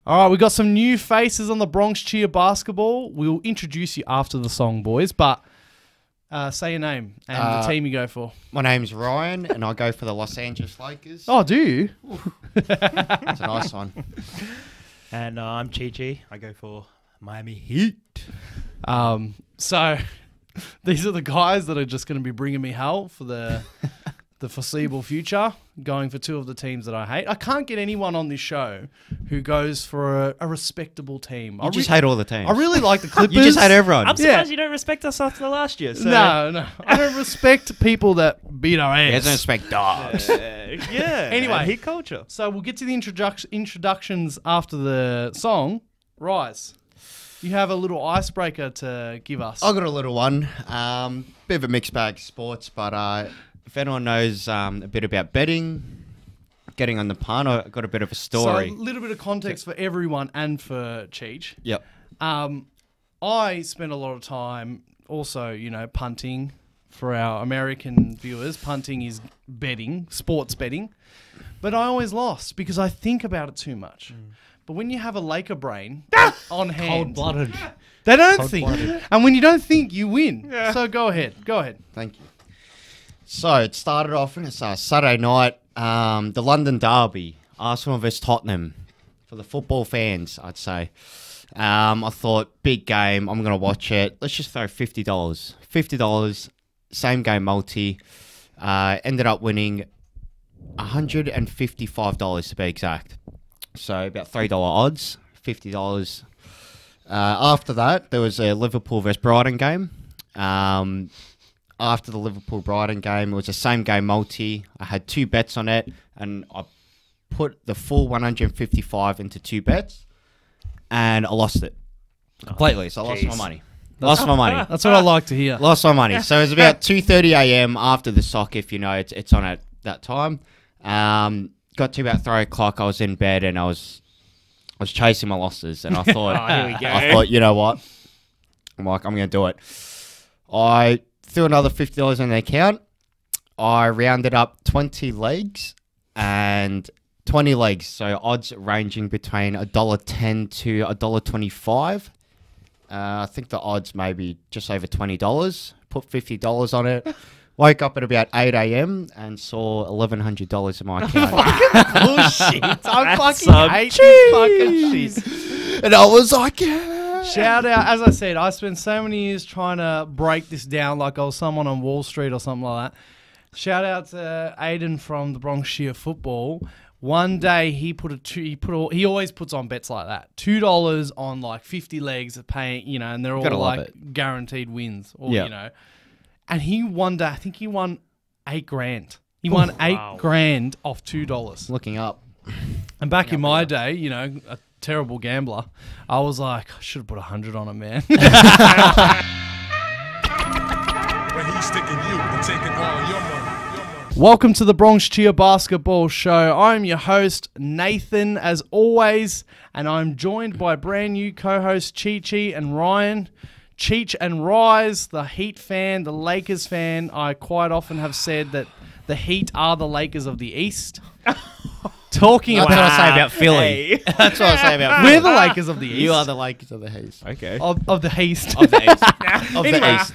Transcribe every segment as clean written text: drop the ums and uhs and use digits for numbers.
All right, we got some new faces on the Bronx Cheer Basketball. We'll introduce you after the song, boys, but say your name and the team you go for. My name's Ryan, and I go for the Los Angeles Lakers. Oh, do you? That's a nice one. And I'm Chi. I go for Miami Heat. So these are the guys that are just going to be bringing me hell for the foreseeable future, going for two of the teams that I hate. I can't get anyone on this show who goes for a respectable team. You just hate all the teams. I really like the Clippers. You just hate everyone. I'm surprised you don't respect us after the last year. So. No. I don't respect people that beat our ass. He doesn't respect dogs. Yeah. Anyway. Heat culture. So we'll get to the introductions after the song. Rise, you have a little icebreaker to give us. I got a little one. Bit of a mixed bag of sports, but if anyone knows a bit about betting, getting on the pun, I got a bit of a story. So a little bit of context for everyone and for Cheech. Yep. I spend a lot of time also, punting. For our American viewers, punting is betting, sports betting. But I always lost because I think about it too much. But when you have a Laker brain on hand, Cold-blooded. they don't think. And when you don't think, you win. Yeah. So go ahead. Thank you. So it started off on Saturday night, the London Derby, Arsenal versus Tottenham. For the football fans, I'd say. I thought, big game, I'm going to watch it. Let's just throw $50. $50, same game multi. Ended up winning $155 to be exact. So about $3 odds, $50. After that, there was a Liverpool versus Brighton game. After the Liverpool-Brighton game, it was the same game multi. I had two bets on it, and I put the full 155 into two bets, and I lost it completely. So I lost my money. Lost my money. That's what I like to hear. Lost my money. So it was about 2:30 a.m. after the sock, if you know it's on at that time. Got to about 3 o'clock. I was in bed and I was chasing my losses, and I thought, Here we go. you know what? I'm going to do it. I threw another $50 in the account. I rounded up 20 legs and 20 legs. So odds ranging between $1.10 to $1.25. I think the odds maybe just over $20. Put $50 on it. Woke up at about 8 a.m. and saw $1,100 in my account. Bullshit. I fucking some hate this fucking shit. And I was like, yeah. Shout out. As I said, I spent so many years trying to break this down like I was someone on Wall Street or something like that. Shout out to Aiden from the Bronx Cheer Football. One day he he always puts on bets like that. $2 on like 50 legs of paying, and they're all like guaranteed wins or And he one day, I think he won $8,000. He won $8,000 off $2. Looking up. And back in my day, a terrible gambler, I was like, I should have put 100 on it, man. But he's sticking you and taking all your money. Welcome to the Bronx Cheer Basketball Show. I'm your host, Nathan, as always, and I'm joined by brand new co-hosts Chi and Ryan. Cheech and Rise, the Heat fan, the Lakers fan. I quite often have said that the Heat are the Lakers of the East. Talking That's about... what I say about Philly. That's what I say about Philly. We're the Lakers of the East. You are the Lakers of the East. Okay. Of the East. Of the East. Of the East.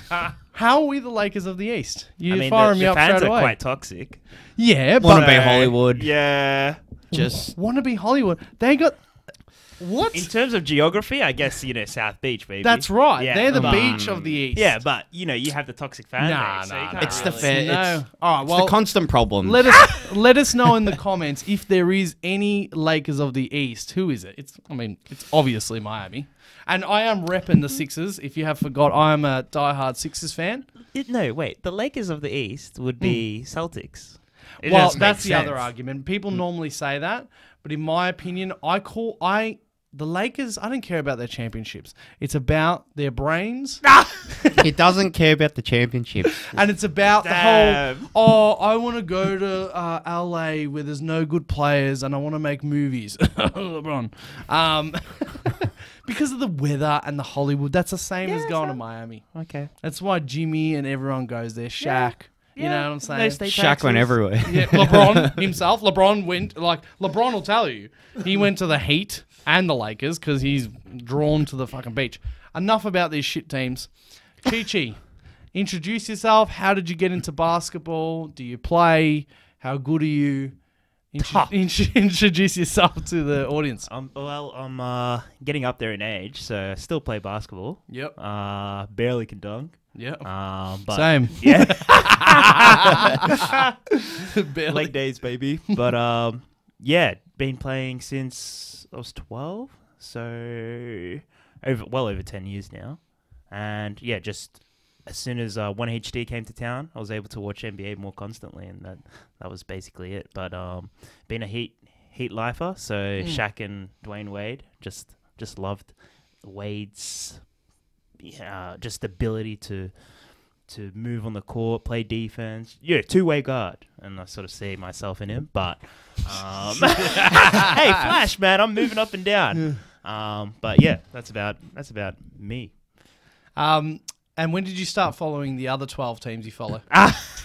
How are we the Lakers of the East? You I mean, firing me the up fans straight are away. quite toxic. Yeah, Want but... to be Hollywood. Yeah. Just... Want to be Hollywood. They got... What? In terms of geography, I guess, South Beach, baby. That's right. Yeah. They're the But- beach of the East. Yeah, but, you have the toxic fan Nah, base. So nah, you nah. can't It's the really- fan. No. It's, All right, it's well... the constant problem. Let us know in the comments if there is any Lakers of the East. Who is it? It's obviously Miami. And I am repping the Sixers. If you have forgot, I am a diehard Sixers fan. No, wait. The Lakers of the East would be Celtics. It Well, just that's makes the sense. other argument. People normally say that, but in my opinion, the Lakers, I don't care about their championships. It's about their brains. He doesn't care about the championships. And it's about Damn. the whole, I want to go to LA where there's no good players and I want to make movies. LeBron. Because of the weather and the Hollywood. That's the same as going to Miami. Okay. That's why Jimmy and everyone goes there. Shaq. You know what I'm saying? No state Shaq went taxes. everywhere. Yeah, LeBron himself. LeBron went LeBron will tell you he went to the Heat and the Lakers because he's drawn to the fucking beach. Enough about these shit teams. Chi, introduce yourself. How did you get into basketball? Do you play? How good are you? Introduce yourself to the audience. I'm getting up there in age, so I still play basketball. Yep. Barely can dunk. Yep. But Same. Yeah. Barely. Late days, baby. But yeah, been playing since I was 12, so over 10 years now. And yeah, just as soon as 1HD came to town, I was able to watch NBA more constantly, and that was basically it. But being a Heat lifer, so Shaq and Dwayne Wade, just loved Wade's just ability to move on the court, play defense. Yeah, two-way guard, and I sort of see myself in him. But hey, Flash, man, I'm moving up and down. But yeah, that's about me. And when did you start following the other 12 teams you follow? That's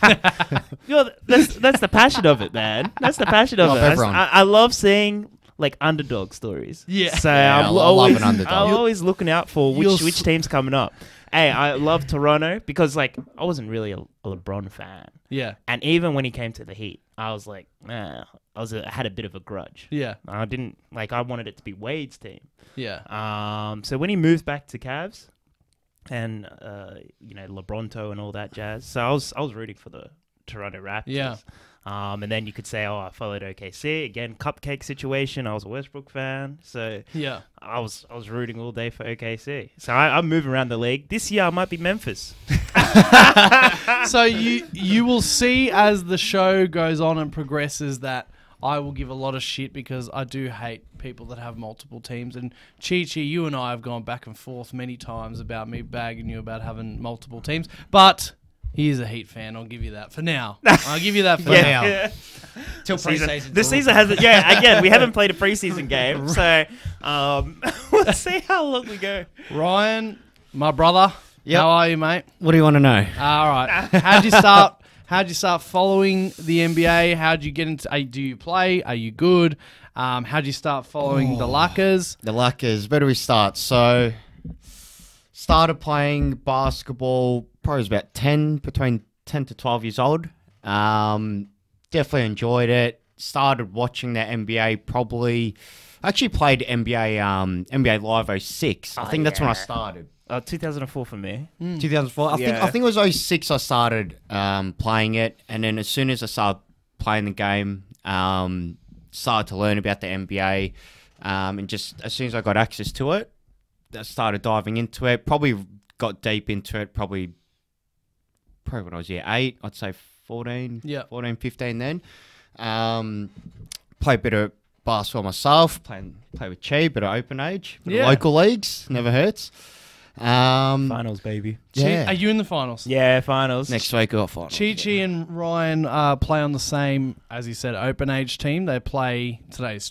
the passion of it, man. That's the passion of Love it. everyone. I love seeing like underdog stories. Yeah. So Yeah, I I'm love always an underdog. I'm always looking out for You'll which team's coming up. Hey, I love Toronto because like I wasn't really a LeBron fan, Yeah. and even when he came to the Heat, I was like, I had a bit of a grudge. Yeah. I didn't like. I wanted it to be Wade's team. Yeah. So when he moved back to Cavs, and LeBronto and all that jazz, so I was rooting for the Toronto Raptors. Yeah. And then you could say, I followed OKC again, cupcake situation. I was a Westbrook fan, so Yeah. I was rooting all day for OKC. So I'm moving around the league. This year I might be Memphis. So you will see as the show goes on and progresses that I will give a lot of shit because I do hate people that have multiple teams. And Chi, you and I have gone back and forth many times about me bagging you about having multiple teams. But he is a Heat fan. I'll give you that for now. I'll give you that for now. Yeah. Till The season hasn't. Yeah, again, we haven't played a preseason game, so we'll see how long we go. Ryan, my brother, Yep. how are you, mate? What do you want to know? All right. How'd you start following the NBA? How'd you get into? Do you play? Are you good? How'd you start following the Lakers? The Lakers. Where do we start? So, started playing basketball probably was about between 10 to 12 years old. Definitely enjoyed it. Started watching the NBA probably. Actually played NBA Live 06. I think that's when I started. 2004 for me. 2004. I think it was 06 I started playing it, and then as soon as I started playing the game, started to learn about the NBA, and just as soon as I got access to it, I started diving into it. Probably got deep into it. Probably when I was 8, I'd say 14, 15 then. Play a bit of basketball myself. Play with Chi, bit of open age, bit of local leagues. Never hurts. Finals, baby. Yeah. Are you in the finals? Yeah, finals. Next week we got finals. Chi and Ryan play on the same, as you said, open age team. They play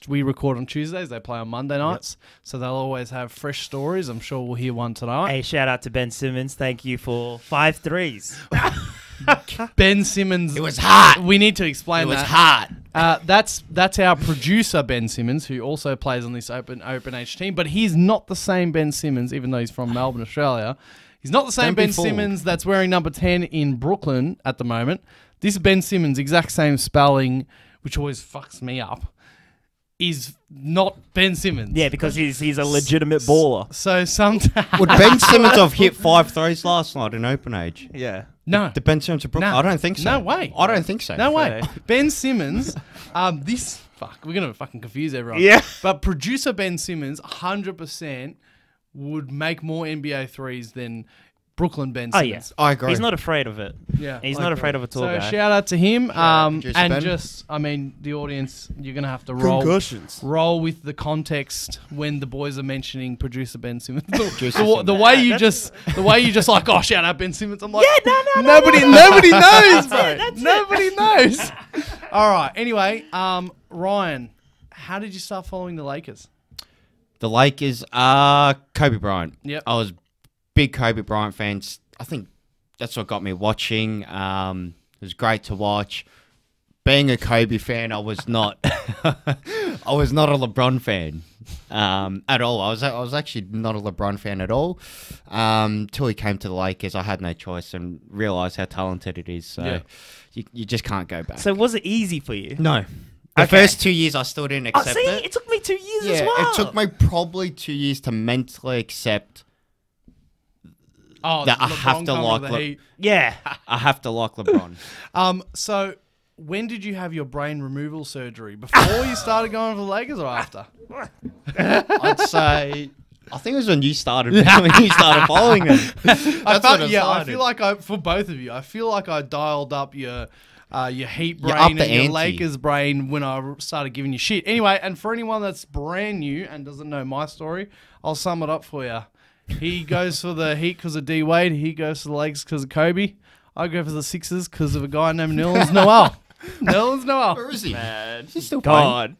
we record on Tuesdays. They play on Monday nights. So they'll always have fresh stories. I'm sure we'll hear one tonight. Hey, shout out to Ben Simmons. Thank you for 5 threes. Ben Simmons. It was hot. We need to explain It was that. hot. That's our producer Ben Simmons, who also plays on this open age team. But he's not the same Ben Simmons, even though he's from Melbourne, Australia. He's not the same Don't be Ben fooled. Simmons that's wearing number 10 in Brooklyn at the moment. This Ben Simmons, exact same spelling, which always fucks me up, is not Ben Simmons. Yeah, because he's a legitimate baller. So sometimes Would Ben Simmons have hit 5 threes last night in open age? Yeah. no. The Ben Simmons of Brooklyn? No. I don't think so. No way. I don't think so. No way. So- Ben Simmons, we're going to fucking confuse everyone. Yeah. But producer Ben Simmons, 100% would make more NBA threes than Brooklyn Ben Oh, Simmons. yeah. I agree. He's not afraid of it. Yeah. He's not afraid of a tall So guy. shout out to him. out producer And Ben. the audience, you're going to have to roll with the context when the boys are mentioning producer Ben Simmons. The way you just like, oh, shout out Ben Simmons. I'm like, nobody knows, bro. Nobody knows. All right. Anyway, Ryan, how did you start following the Lakers? The Lakers are Kobe Bryant. Yep. I was big Kobe Bryant fans. I think that's what got me watching. It was great to watch. Being a Kobe fan, I was not. I was not a LeBron fan at all. I was actually not a LeBron fan at all till he came to the Lakers. I had no choice and realized how talented it is. So you just can't go back. So was it easy for you? No. The first 2 years, I still didn't accept see, it. it took me 2 years as well. It took me probably 2 years to mentally accept Oh, that I LeBron have to coming like with the heat. Yeah. I have to like LeBron. So when did you have your brain removal surgery? Before you started going for the Lakers or after? I'd say, I think it was when you started following them. I feel like for both of you, I feel like I dialed up your Heat You're brain up and the your ante. Lakers brain when I started giving you shit. Anyway, and for anyone that's brand new and doesn't know my story, I'll sum it up for you. He goes for the Heat because of D Wade. He goes for the Lakers because of Kobe. I go for the Sixers because of a guy named Nerlens Noel. Nerlens Noel. Where is he? Man. He's still playing. God.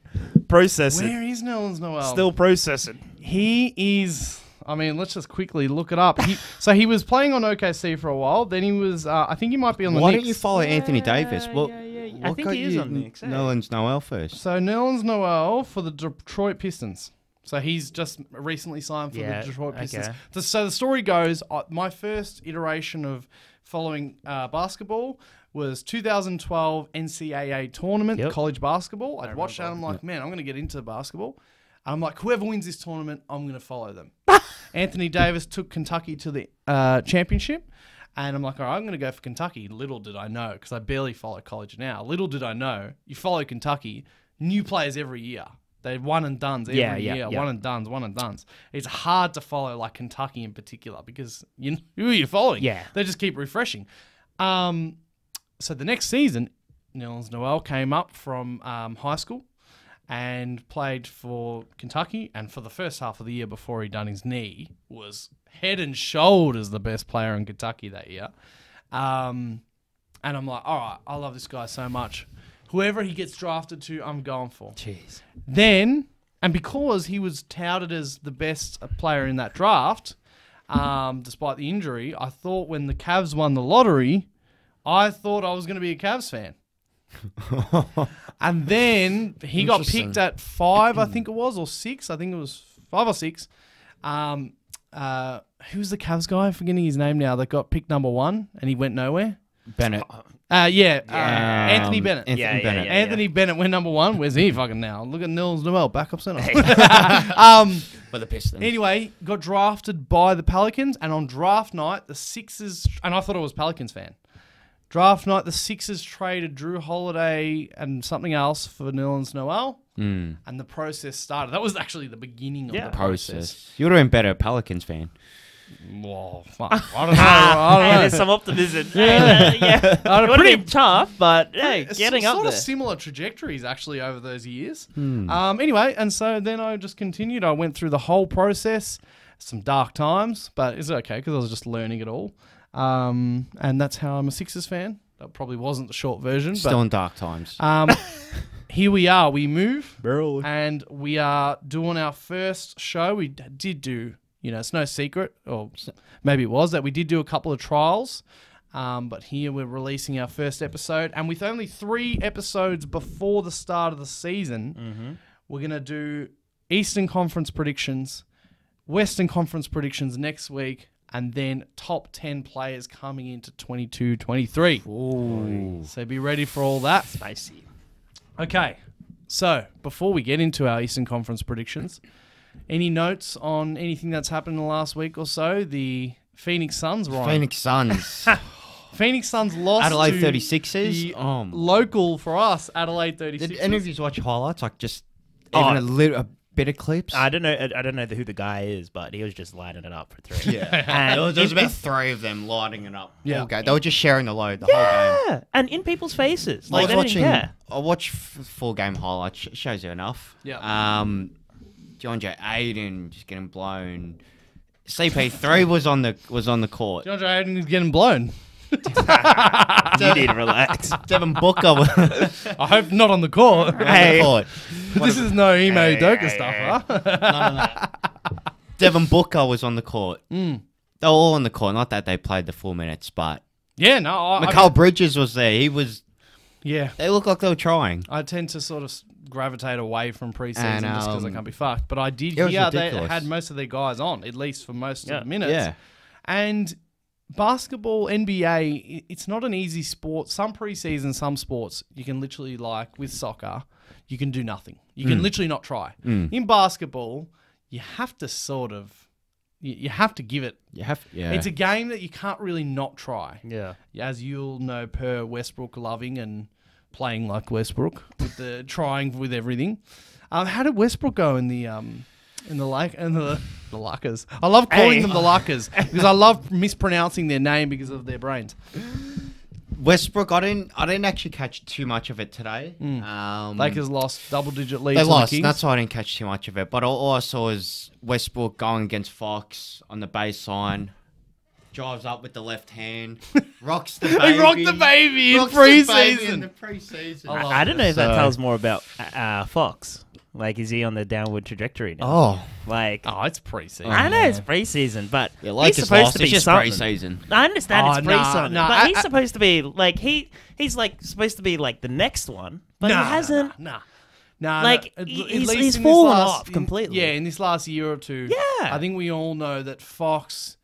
Processing. Where is Nerlens Noel? Still processing. He is. I mean, let's just quickly look it up. So he was playing on OKC for a while. Then he was. I think he might be on the Why Knicks. don't you follow Anthony Davis? What, I what think got he is you on the Knicks, eh? Nerlens Noel first. So Nerlens Noel for the Detroit Pistons. So he's just recently signed for the Detroit Pistons. okay. So the story goes, my first iteration of following basketball was 2012 NCAA tournament, Yep. college basketball. I'd watched that and I'm like, man, I'm going to get into basketball. And I'm like, whoever wins this tournament, I'm going to follow them. Anthony Davis took Kentucky to the championship. And I'm like, all right, I'm going to go for Kentucky. Little did I know, because I barely follow college now. Little did I know, you follow Kentucky, new players every year. They're one and dones every year. One and dones. It's hard to follow like Kentucky in particular because who are you following? Yeah. They just keep refreshing. So the next season, Nerlens Noel came up from high school and played for Kentucky. And for the first half of the year before he done his knee, was head and shoulders the best player in Kentucky that year. And I'm like, all right, I love this guy so much. Whoever he gets drafted to, I'm going for. Jeez. Then, and because he was touted as the best player in that draft, despite the injury, I thought when the Cavs won the lottery, I thought I was going to be a Cavs fan. And then he got Interesting. picked at 5, I think it was, or 6. I think it was 5 or 6. Who's the Cavs guy? I'm forgetting his name now. That got picked number 1 and he went nowhere. Bennett. Anthony Bennett. Anthony Yeah, Bennett. yeah. Anthony Bennett went number 1. Where's he fucking now? Look at Nerlens Noel, backup center. For the Pistons. Anyway, got drafted by the Pelicans, and on draft night, the Sixers, and I thought I was Pelicans fan. Draft night, the Sixers traded Drew Holiday and something else for Nerlens Noel, and the process started. That was actually the beginning of the process. You would have been better a Pelicans fan. Whoa, fuck. I don't know. I Hey, don't know. there's some optimism. Yeah. It would have been tough, but hey, It's getting up sort there. of similar trajectories actually over those years. Anyway, and so then I just continued. I went through the whole process. Some dark times, but it's okay because I was just learning it all. And that's how I'm a Sixers fan. That probably wasn't the short version, Still in dark times. but here we are. We move, Barely. and we are doing our first show. We did do, it's no secret, or maybe it was, that we did do a couple of trials. But here we're releasing our first episode. And with only 3 episodes before the start of the season, we're going to do Eastern Conference predictions, Western Conference predictions next week, and then top 10 players coming into 22-23. Ooh. So be ready for all that. Spicy. Okay, so before we get into our Eastern Conference predictions, any notes on anything that's happened in the last week or so? The Phoenix Suns, Ryan. Phoenix Suns. Phoenix Suns lost Adelaide to 36ers. the local for us, Adelaide 36ers. Did any of you watch highlights? Like just Oh. even a bit of clips? I don't know who the guy is, but he was just lighting it up for 3. Yeah. And There was in- about 3 of them lighting it up. Yeah. Okay. They were just sharing the load the whole game. Yeah, and in people's faces. I Like was they watching. didn't care. I watched 4 game highlights. Shows you enough. Yeah. John J. Aiden just getting blown. CP3 was on the court. DeAndre Ayton is getting blown. You need to relax. Devin Booker was I hope not on the court. Hey. on the court. This is no Ime Udoka stuff, huh? Devin Booker was on the court. They were all on the court. Not that they played the full minutes, but Yeah, no. I Mikal Bridges was there. He was. yeah. They looked like they were trying. I tend to sort of gravitate away from preseason And, just because I can't be fucked. But I did it was hear they ridiculous. had most of their guys on, at least for most Yeah. of the minutes. Yeah. And basketball, NBA, it's not an easy sport. Some preseason, some sports, you can literally, like with soccer, you can do nothing. You can literally not try. In basketball, you have to sort of, you have to give it. You have. Yeah. It's a game that you can't really not try. Yeah. As you'll know, per Westbrook loving and playing like Westbrook with the trying with everything. How did Westbrook go in the Luckers? I love calling them the Luckers because I love mispronouncing their name because of their brains. Westbrook. I didn't actually catch too much of it today. Lakers lost double-digit leads. They to lost. The Kings. That's why I didn't catch too much of it. But all I saw was Westbrook going against Fox on the baseline. Drives up with the left hand. Rocks the baby. He rocked the baby in Rocks the baby in the I preseason. love I don't know if that So- tells more about Fox. Like, is he on the downward trajectory now? Oh. Like, Oh, it's preseason. I know it's preseason, but Yeah, he's Lakers supposed lost. to be It's just something. preseason. I understand it's Oh, nah, preseason, nah, but he's I- supposed to be like he's like supposed to be like the next one, but he hasn't. Nah. Like, at he's- least he's in this fallen off completely. In this last year or two. Yeah. I think we all know that Fox,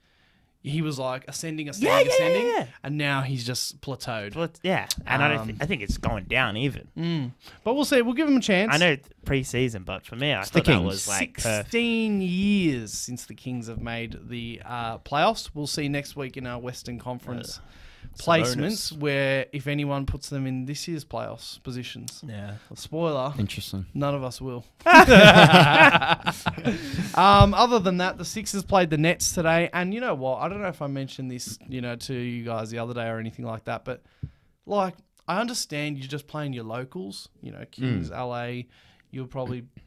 he was like ascending, Yeah. and now he's just plateaued. But yeah, and I think it's going down even. But we'll see. We'll give him a chance. I know it's preseason, but for me, I the thought that Kings. was like perfect. 16 years since the Kings have made the playoffs. We'll see next week in our Western Conference placements, where if anyone puts them in this year's playoffs positions. Yeah. Spoiler, Interesting. none of us will. Other than that, the Sixers played the Nets today, and you know what? I don't know if I mentioned this, to you guys the other day or anything like that, but like I understand you're just playing your locals. Kings, LA.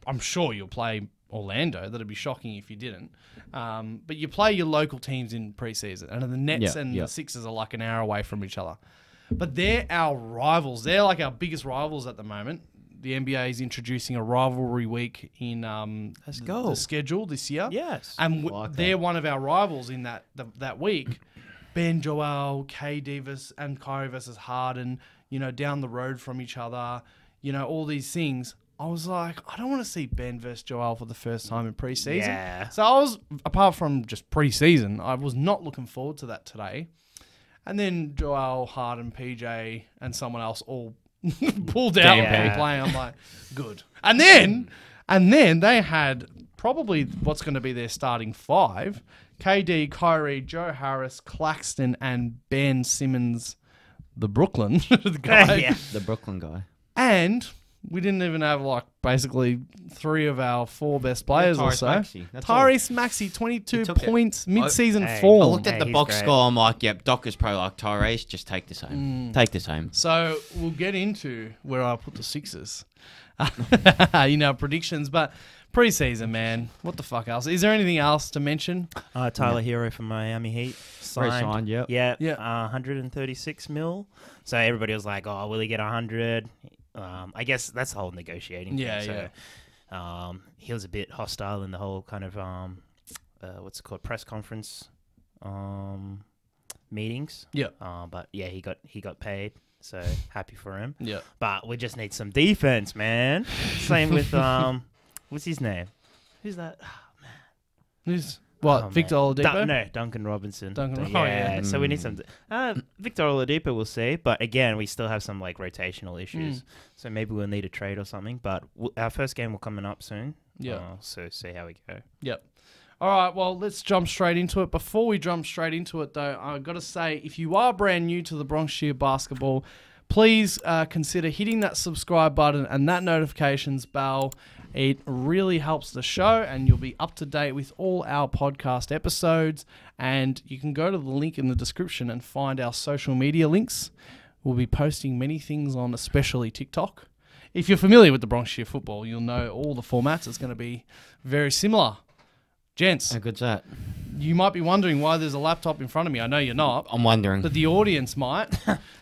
I'm sure you'll play Orlando. That'd be shocking if you didn't. But you play your local teams in preseason, and the Nets and the Sixers are like an hour away from each other. But they're our rivals. They're like our biggest rivals at the moment. The NBA is introducing a rivalry week in the schedule this year. Yes. And like they're one of our rivals in that week. Ben Joel, KD and Kyrie versus Harden, down the road from each other, all these things. I was like, I don't want to see Ben versus Joel for the first time in preseason. Yeah. So I was, apart from just preseason, I was not looking forward to that today. And then Joel, Harden, PJ, and someone else all pulled out Yeah. and playing. I'm like, good. And then they had probably what's going to be their starting five: KD, Kyrie, Joe Harris, Claxton, and Ben Simmons, the Brooklyn the guy. Yeah. The Brooklyn guy. And we didn't even have basically three of our four best players or Tyrese so. Maxey, that's Tyrese Maxey, 22 He took it. points, mid-season Hey. form. I looked at Hey, the he's box great. score. I'm like, yep, Doc is probably like Tyrese. Just take this home. Take this home. So we'll get into where I put the Sixers, predictions. But preseason, man, what the fuck else? Is there anything else to mention? Tyler Hero from Miami Heat Signed, yep. Yeah, Yeah. 136 mil. So everybody was like, "Oh, will he get 100?" I guess that's the whole negotiating. Yeah, thing. So, he was a bit hostile in the whole kind of what's it called, press conference meetings. Yeah, But yeah, he got paid. So happy for him. yeah. But we just need some defense, man. Same with what's his name? Who's that? Who's what? Oh, Victor man. Oladipo? No, Duncan Robinson. Duncan- Yeah, oh, yeah. so we need some. Victor Oladipo, we'll see. But again, we still have some rotational issues. So maybe we'll need a trade or something. But our first game will coming up soon. Yeah. So see how we go. Yep. All right, well, let's jump straight into it. Before we jump straight into it, though, I've got to say, if you are brand new to the Bronx Shear Basketball, please consider hitting that subscribe button and that notifications bell. It really helps the show, and you'll be up to date with all our podcast episodes. And you can go to the link in the description and find our social media links. We'll be posting many things on especially TikTok. If you're familiar with the Bronx Shear Football, you'll know all the formats. It's going to be very similar. Gents, How good's that? you might be wondering why there's a laptop in front of me. I know you're not, I'm wondering. but the audience might.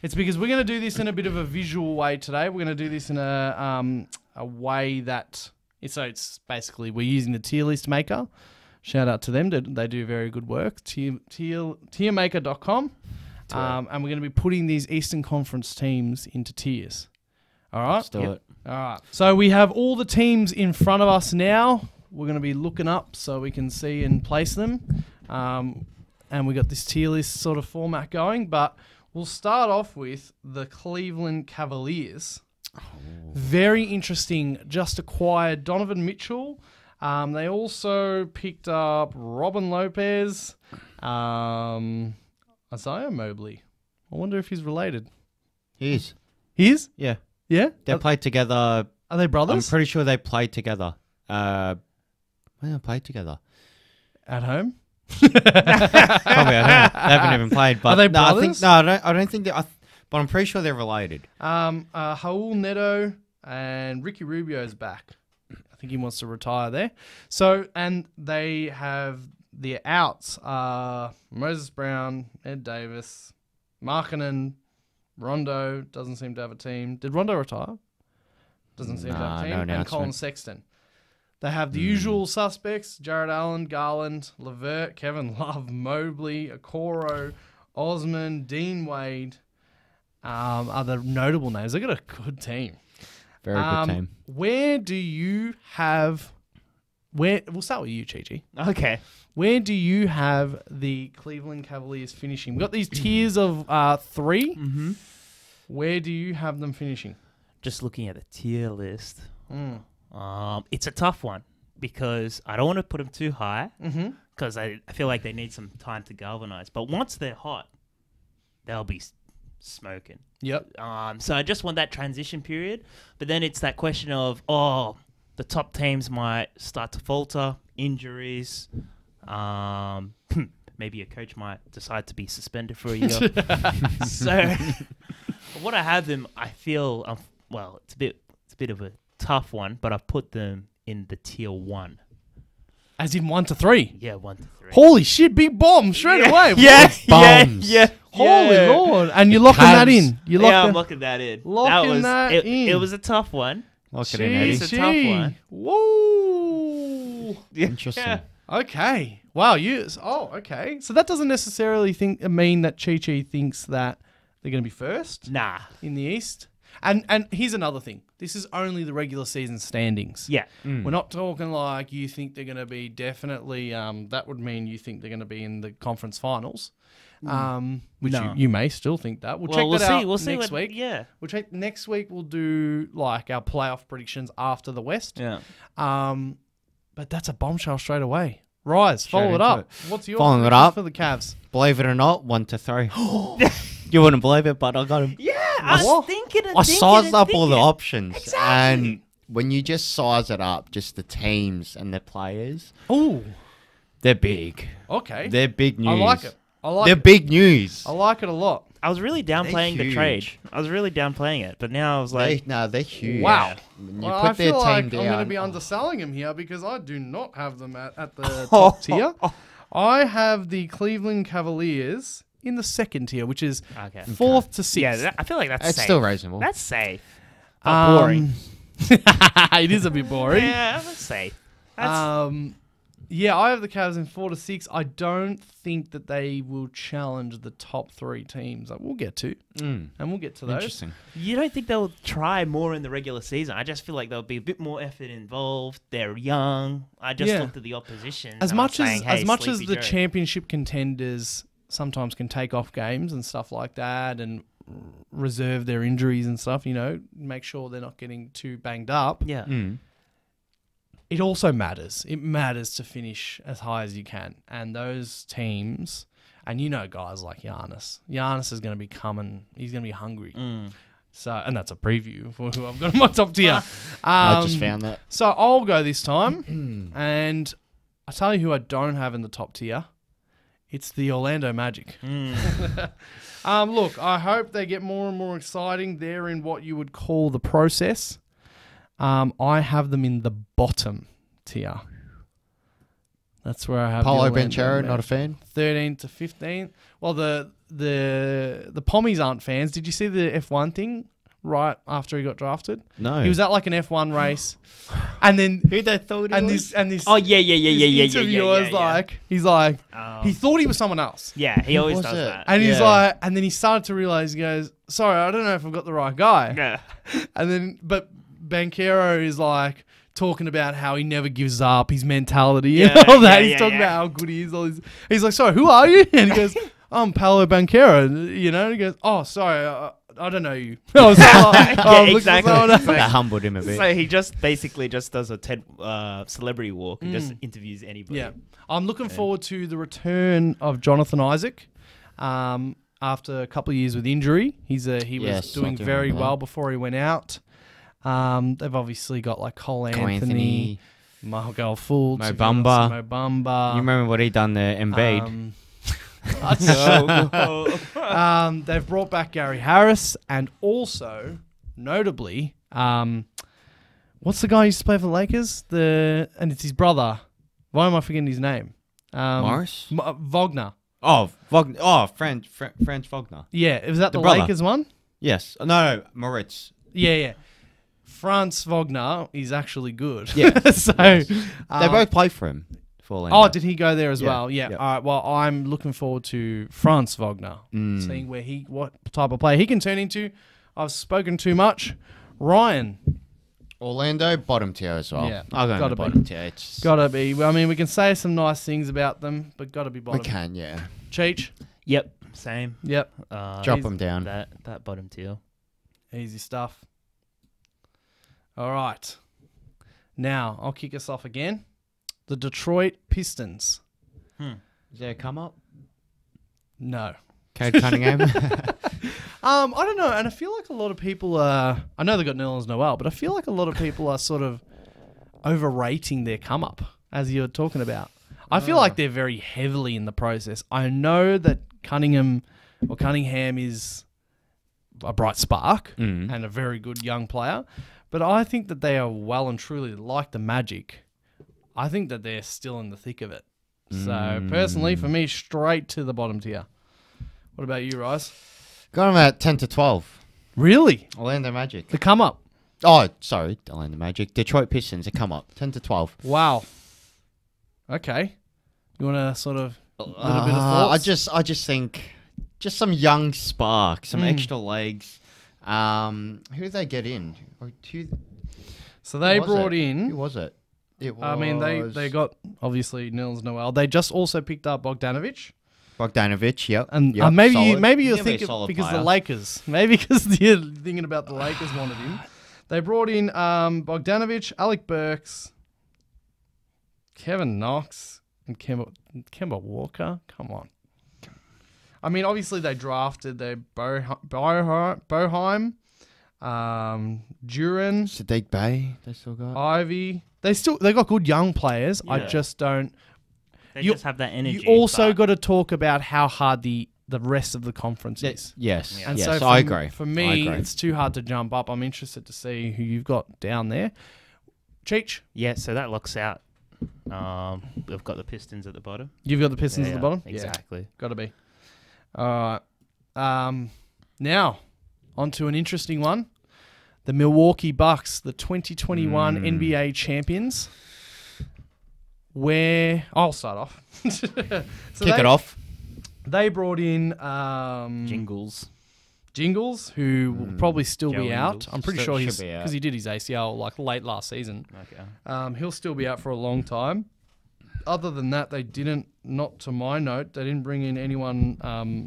It's because we're going to do this in a bit of a visual way today. We're going to do this in a way that... So it's basically, we're using the tier list maker. Shout out to them. They do very good work. Tiermaker.com. to it. And we're going to be putting these Eastern Conference teams into tiers. All right? Let's do it. All right. So we have all the teams in front of us now. We're going to be looking up so we can see and place them. And we got this tier list sort of format going. But we'll start off with the Cleveland Cavaliers. Very interesting. Just acquired Donovan Mitchell. They also picked up Robin Lopez, Isaiah Mobley. I wonder if he's related. He is. He is? Yeah. Yeah? They played together. Are they I'm brothers? pretty sure they played together. When did they play together? At home? Probably I don't know. They haven't even played. But Are they no, I brothers? don't think they. But I'm pretty sure they're related. Raul Neto and Ricky Rubio's back. I think he wants to retire there. So, and they have the outs are Moses Brown, Ed Davis, Markkanen, Rondo doesn't seem to have a team. Did Rondo retire? Doesn't seem to have a team. No And announcement. Colin Sexton. They have the usual suspects: Jared Allen, Garland, Levert, Kevin Love, Mobley, Okoro, Osman, Dean Wade. Are the notable names. They've got a good team. Very good team. Where do you have... We'll start with you, Chi-Chi. Okay. Where do you have the Cleveland Cavaliers finishing? We've got these tiers of 3. Mm-hmm. Where do you have them finishing? Just looking at the tier list, it's a tough one because I don't want to put them too high because I feel like they need some time to galvanize. But once they're hot, they'll be smoking. Yep. So I just want that transition period. But then it's that question of, the top teams might start to falter, injuries. Maybe a coach might decide to be suspended for a year. So what I have them, I feel, it's a bit of a tough one, but I've put them in the tier 1. As in 1 to 3. Yeah, 1 to 3. Holy shit, big bomb straight away. Bombs. Holy Lord. And you're locking that in. I'm locking that in. Locking that in. It was a tough one. Lock it in, Eddie. It's a tough one. Whoa. Interesting. Yeah. Okay. Wow. Okay. So that doesn't necessarily mean that Chi-Chi thinks that they're going to be first Nah. in the East. And here's another thing. This is only the regular season standings. Yeah. We're not talking like you think they're going to be definitely, that would mean you think they're going to be in the conference finals, which No. you may still think that. We'll check that out We'll see next week. Yeah. We'll check next week. We'll do like our playoff predictions after the West. Yeah. But that's a bombshell straight away. Rise, follow it into up. it. What's your Following it predictions up. for the Cavs? Believe it or not, 1 to 3. You wouldn't believe it, but I got him. Yeah, I was thinking I sized up all the thinking. options. Exactly. And when you just size it up, just the teams and the players, Oh, they're big. okay. They're big news. I like it. They're big news. I like it a lot. I was really downplaying the huge. trade. I was really downplaying it, but now I was like, They're huge. Wow. When you Well, put I their feel team like down. I'm going to be underselling him here because I do not have them at the top tier. I have the Cleveland Cavaliers in the second tier, which is okay. 4th to 6th. Yeah, I feel like that's It's safe. still reasonable. That's safe. But boring. It is a bit boring. Yeah, that's safe. That's, Yeah, I have the Cavs in 4 to 6. I don't think that they will challenge the top 3 teams. We'll get to, and we'll get to those. Interesting. you don't think they'll try more in the regular season? I just feel like there'll be a bit more effort involved. They're young. I just looked at the opposition. As and much I'm as saying, hey, as much as Sleepy the Joe. championship contenders sometimes can take off games and stuff like that, and reserve their injuries and stuff, make sure they're not getting too banged up. Yeah. It also matters. It matters to finish as high as you can. And those teams, and guys like Giannis. Giannis is going to be coming. He's going to be hungry. So, and that's a preview for who I've got in my top tier. I just found that. So I'll go this time. And I tell you who I don't have in the top tier. It's the Orlando Magic. Look, I hope they get more and more exciting. They're in what you would call the process. I have them in the bottom tier. That's where I have Paulo the Orlando Banchero, Magic. not a fan. 13 to 15. Well, the Pommies aren't fans. Did you see the F1 thing right after he got drafted? No. He was at like an F1 race, and then Who they thought he and was? this Oh yeah. interviewer is like, he's like, he thought he was someone else, Yeah, he always was does it? that. and he's Yeah. like, and then he started to realize, he goes, sorry, I don't know if I've got the right guy, Yeah. and then but Banchero is like talking about how he never gives up, his mentality and Yeah, all that. yeah, He's yeah, talking yeah. about how good he is. All this. He's like, sorry, who are you? And he goes, I'm Paolo Banchero. You know, and he goes, oh, sorry, I don't know you. I was like, I'm looking for exactly. someone else. It's like- That humbled him a bit. So he just basically just does a TED celebrity walk and just interviews anybody. Yeah, I'm looking forward to the return of Jonathan Isaac. After a couple of years with injury, he was Yes, doing I do very remember that. well before he went out. They've obviously got like Cole Cole Anthony, Margal Fultz, Mo if you wanna Bamba. say Mo Bamba. You remember what he done there, Embiid? They've brought back Gary Harris, and also, notably, what's the guy who used to play for the Lakers? And it's his brother. Why am I forgetting his name? Morris? Wagner. Franz Wagner. Yeah, was that the brother. Lakers one? Yes. No, Moritz. Yeah. Franz Wagner is actually good. Yeah. So They both play for him. For Orlando. Oh, did he go there as Yeah, well? Yeah. yeah. All right. Well, I'm looking forward to Franz Wagner, seeing what type of player he can turn into. I've spoken too much. Ryan, Orlando, bottom tier as well. Yeah, I'll go gotta to be. bottom tier. It's, gotta be. I mean, we can say some nice things about them, but gotta be we bottom. can, yeah. Cheech. Yep. Same. Yep. Drop he's- them down. That bottom tier. Easy stuff. All right. Now I'll kick us off again. The Detroit Pistons. Is there a come up? No. Cade Cunningham? I don't know, and I feel like a lot of people are. I know they got Nerlens Noel, but I feel like a lot of people are sort of overrating their come up, as you're talking about. I feel like they're very heavily in the process. I know that Cunningham is a bright spark and a very good young player, but I think that they are well and truly like the Magic. I think that they're still in the thick of it. So personally, for me, straight to the bottom tier. What about you, Rice? Got them at 10 to 12. Really? Orlando Magic. The come up? Oh, sorry. Orlando Magic. Detroit Pistons, a come up. 10 to 12. Wow. Okay. You want to sort of a little bit of thoughts? I just think just some young spark, some extra legs. Who did they get in? So they was brought it? in. Who was it? It was I mean, they got obviously Nerlens Noel. They just also picked up Bogdanovich, Bogdanovich. Yep. and yep, maybe solid. you're He'll be a thinking solid because player. the Lakers, maybe because you're thinking about the Lakers wanted him. They brought in Bogdanovich, Alec Burks, Kevin Knox, and Kemba Walker. Come on. I mean, obviously they drafted their Boheim, Duran, Sadiq Bey. They still got. Ivy. They got good young players. I Yeah. just don't. They You- just have that energy. You also but- got to talk about how hard the rest of the conference is. Yes. Yeah. And yes. so I agree. For I me, agree. it's too hard to jump up. I'm interested to see who you've got down there. Cheech, Yeah, so that locks out. We've got the Pistons at the bottom. you've got the Pistons at the bottom? Exactly. Yeah, got to be. All right. Now, on to an interesting one. The Milwaukee Bucks, the 2021 NBA champions. I'll start off. Kick it off. They brought in Jingles, who will probably still Joe be out. Ingles. I'm pretty Still sure should be out. because he did his ACL like late last season. Okay. He'll still be out for a long time. Other than that, not to my note, they didn't bring in anyone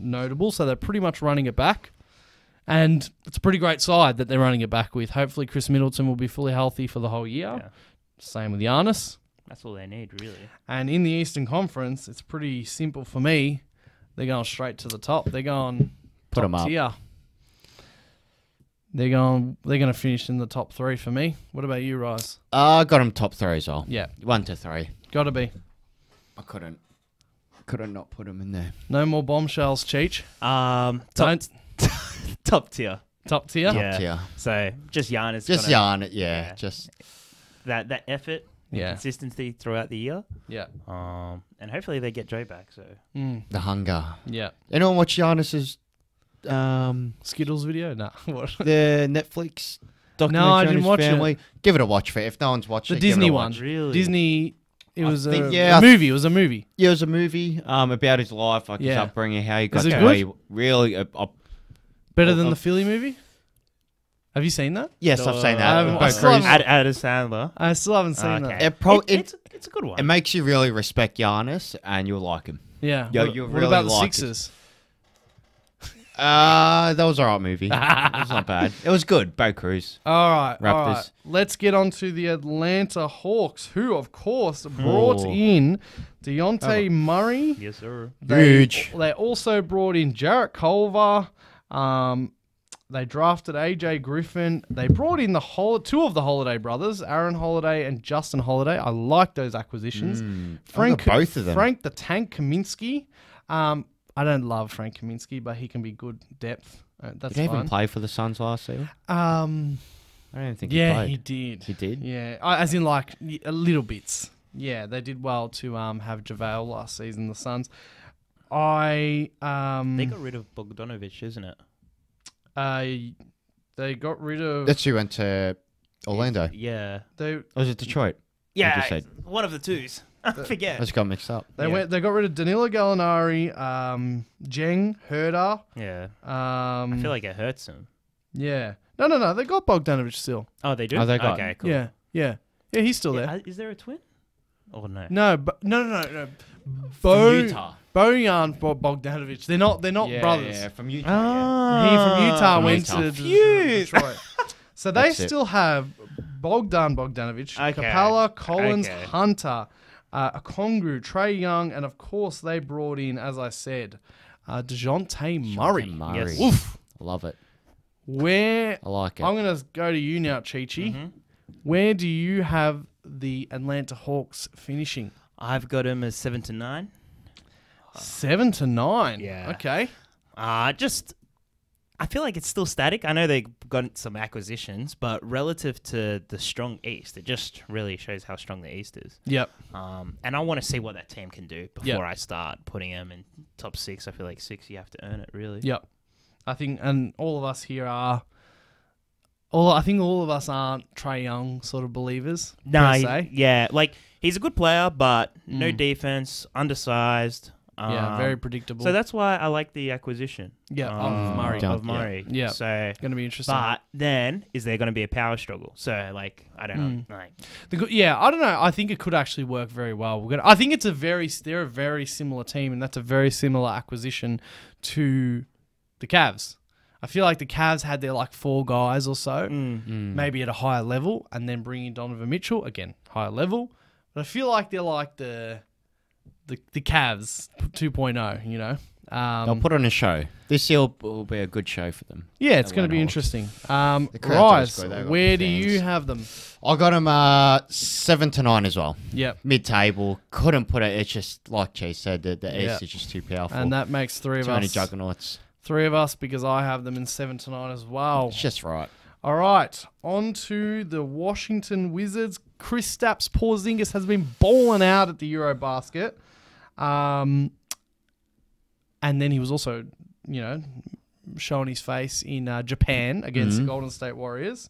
notable, so they're pretty much running it back. And it's a pretty great side that they're running it back with. Hopefully, Chris Middleton will be fully healthy for the whole year. Yeah. Same with Giannis. That's all they need, really. And in the Eastern Conference, it's pretty simple for me. They're going straight to the top. They're going Put top 'em up. tier. They're going to finish in the top 3 for me. What about you, Rice? I got them top 3 as well. Yeah, 1 to 3. got to be. I couldn't not put them in there. No more bombshells, Cheech. Top Don't tier. top tier. Yeah. Top tier. So just Giannis. Just gonna- yarn it, yeah. Yeah. Just That effort, Yeah. consistency throughout the year. Yeah. And hopefully they get Joe back. So Mm. the hunger. Yeah. Anyone watch Giannis's Skittles video? No. What? the Netflix documentary No, I on didn't his watch it. family. Give it a watch for it. If no one's watched The it, give it Disney a one. watch. Really? Disney. It I was think- a yeah, I movie. It was a movie. Yeah, it was a movie about his life, like his Yeah. upbringing, how he got Is it to good? where he really. Better Well, than the Philly movie. Have you seen that? Yes, I've seen I that. Bo still Cruz. haven't- Adam Sandler. I still haven't seen that. It It's a good one. it makes you really respect Giannis, and you'll like him. Yeah. Yo, what you what really about the liked it. Sixers? That was alright movie. It was not bad. It was good. Bo Cruz. All right. All Raptors. right. Let's get on to the Atlanta Hawks, who, of course, brought Oh. in Deontay Murray. Yes, sir. Huge. They also brought in Jarrett Culver. They drafted AJ Griffin. They brought in two of the Holiday brothers, Aaron Holiday and Justin Holiday. I like those acquisitions. Frank, both of them. Frank the Tank Kaminsky. I don't love Frank Kaminsky, but he can be good depth. That's Did he fine. even play for the Suns last season? I don't think he Yeah, played. he did. He did? Yeah, as in like a little bits. Yeah, they did well to have JaVale last season. The Suns. They got rid of Bogdanovich, isn't it? They got rid of. That's who went to Orlando. Yeah. They Or was it Detroit? Yeah, just said. one of the twos. I I forget. just got mixed up. They got rid of Danilo Gallinari, Jeng Herder. Yeah. I I feel like it hurts him. Yeah. No. They got Bogdanovich still. Oh, they do? Oh, they got- Okay, cool. Yeah. He's still there. Is there a twin? Oh, no. No, but no. Utah. Bojan Bogdanovich. They're not Yeah, brothers. Yeah, from Utah. Ah. He from Utah From went Utah. to Confused. Detroit. So they That's it. still have Bogdanovich, Okay. Capella, Collins, Okay. Hunter, Okongwu, Trey Young, and of course they brought in, as I said, DeJounte Murray. Murray. Yes. Oof. Love it. Where I like it. I'm going to go to you now, Chi-Chi. Mm-hmm. Where do you have the Atlanta Hawks finishing? I've got him as 7 to 9. 7 to 9. Yeah. Okay. I feel like it's still static. I know they got some acquisitions, but relative to the strong East, it just really shows how strong the East is. Yep. And I want to see what that team can do before Yep. I start putting them in top 6. I feel like 6, you have to earn it, really. Yep. I think, and all of us here are. I think all of us aren't Trey Young sort of believers. No, per se. yeah, like he's a good player, but no defense, undersized. Yeah, very predictable. So that's why I like the acquisition. Yeah, of Murray. Yeah. Of Murray. Yeah. So, Going to be interesting. but then is there going to be a power struggle? So, like, I don't know. Like, I don't know. I think it could actually work very well. I think they're a very similar team, and that's a very similar acquisition to the Cavs. I feel like the Cavs had their like 4 guys or so, maybe at a higher level, and then bring in Donovan Mitchell again, higher level. But I feel like they're like the Cavs 2.0. You know. They'll put on a show. This year will be a good show for them. Yeah, it's going to be Atlanta Hawks. interesting. crowd's always Rise, good. They've got where good do you fans. have them? I got them 7 to 9 as well. Yep. Mid-table. Couldn't put it. It's just, like Chase said, the Yeah. East is just too powerful. And that makes 3 of Too many us. juggernauts. 3 of us because I have them in 7 to 9 as well. It's just right. All right, on to the Washington Wizards. Kristaps Porzingis has been balling out at the Eurobasket. And then he was also, showing his face in Japan against the Golden State Warriors.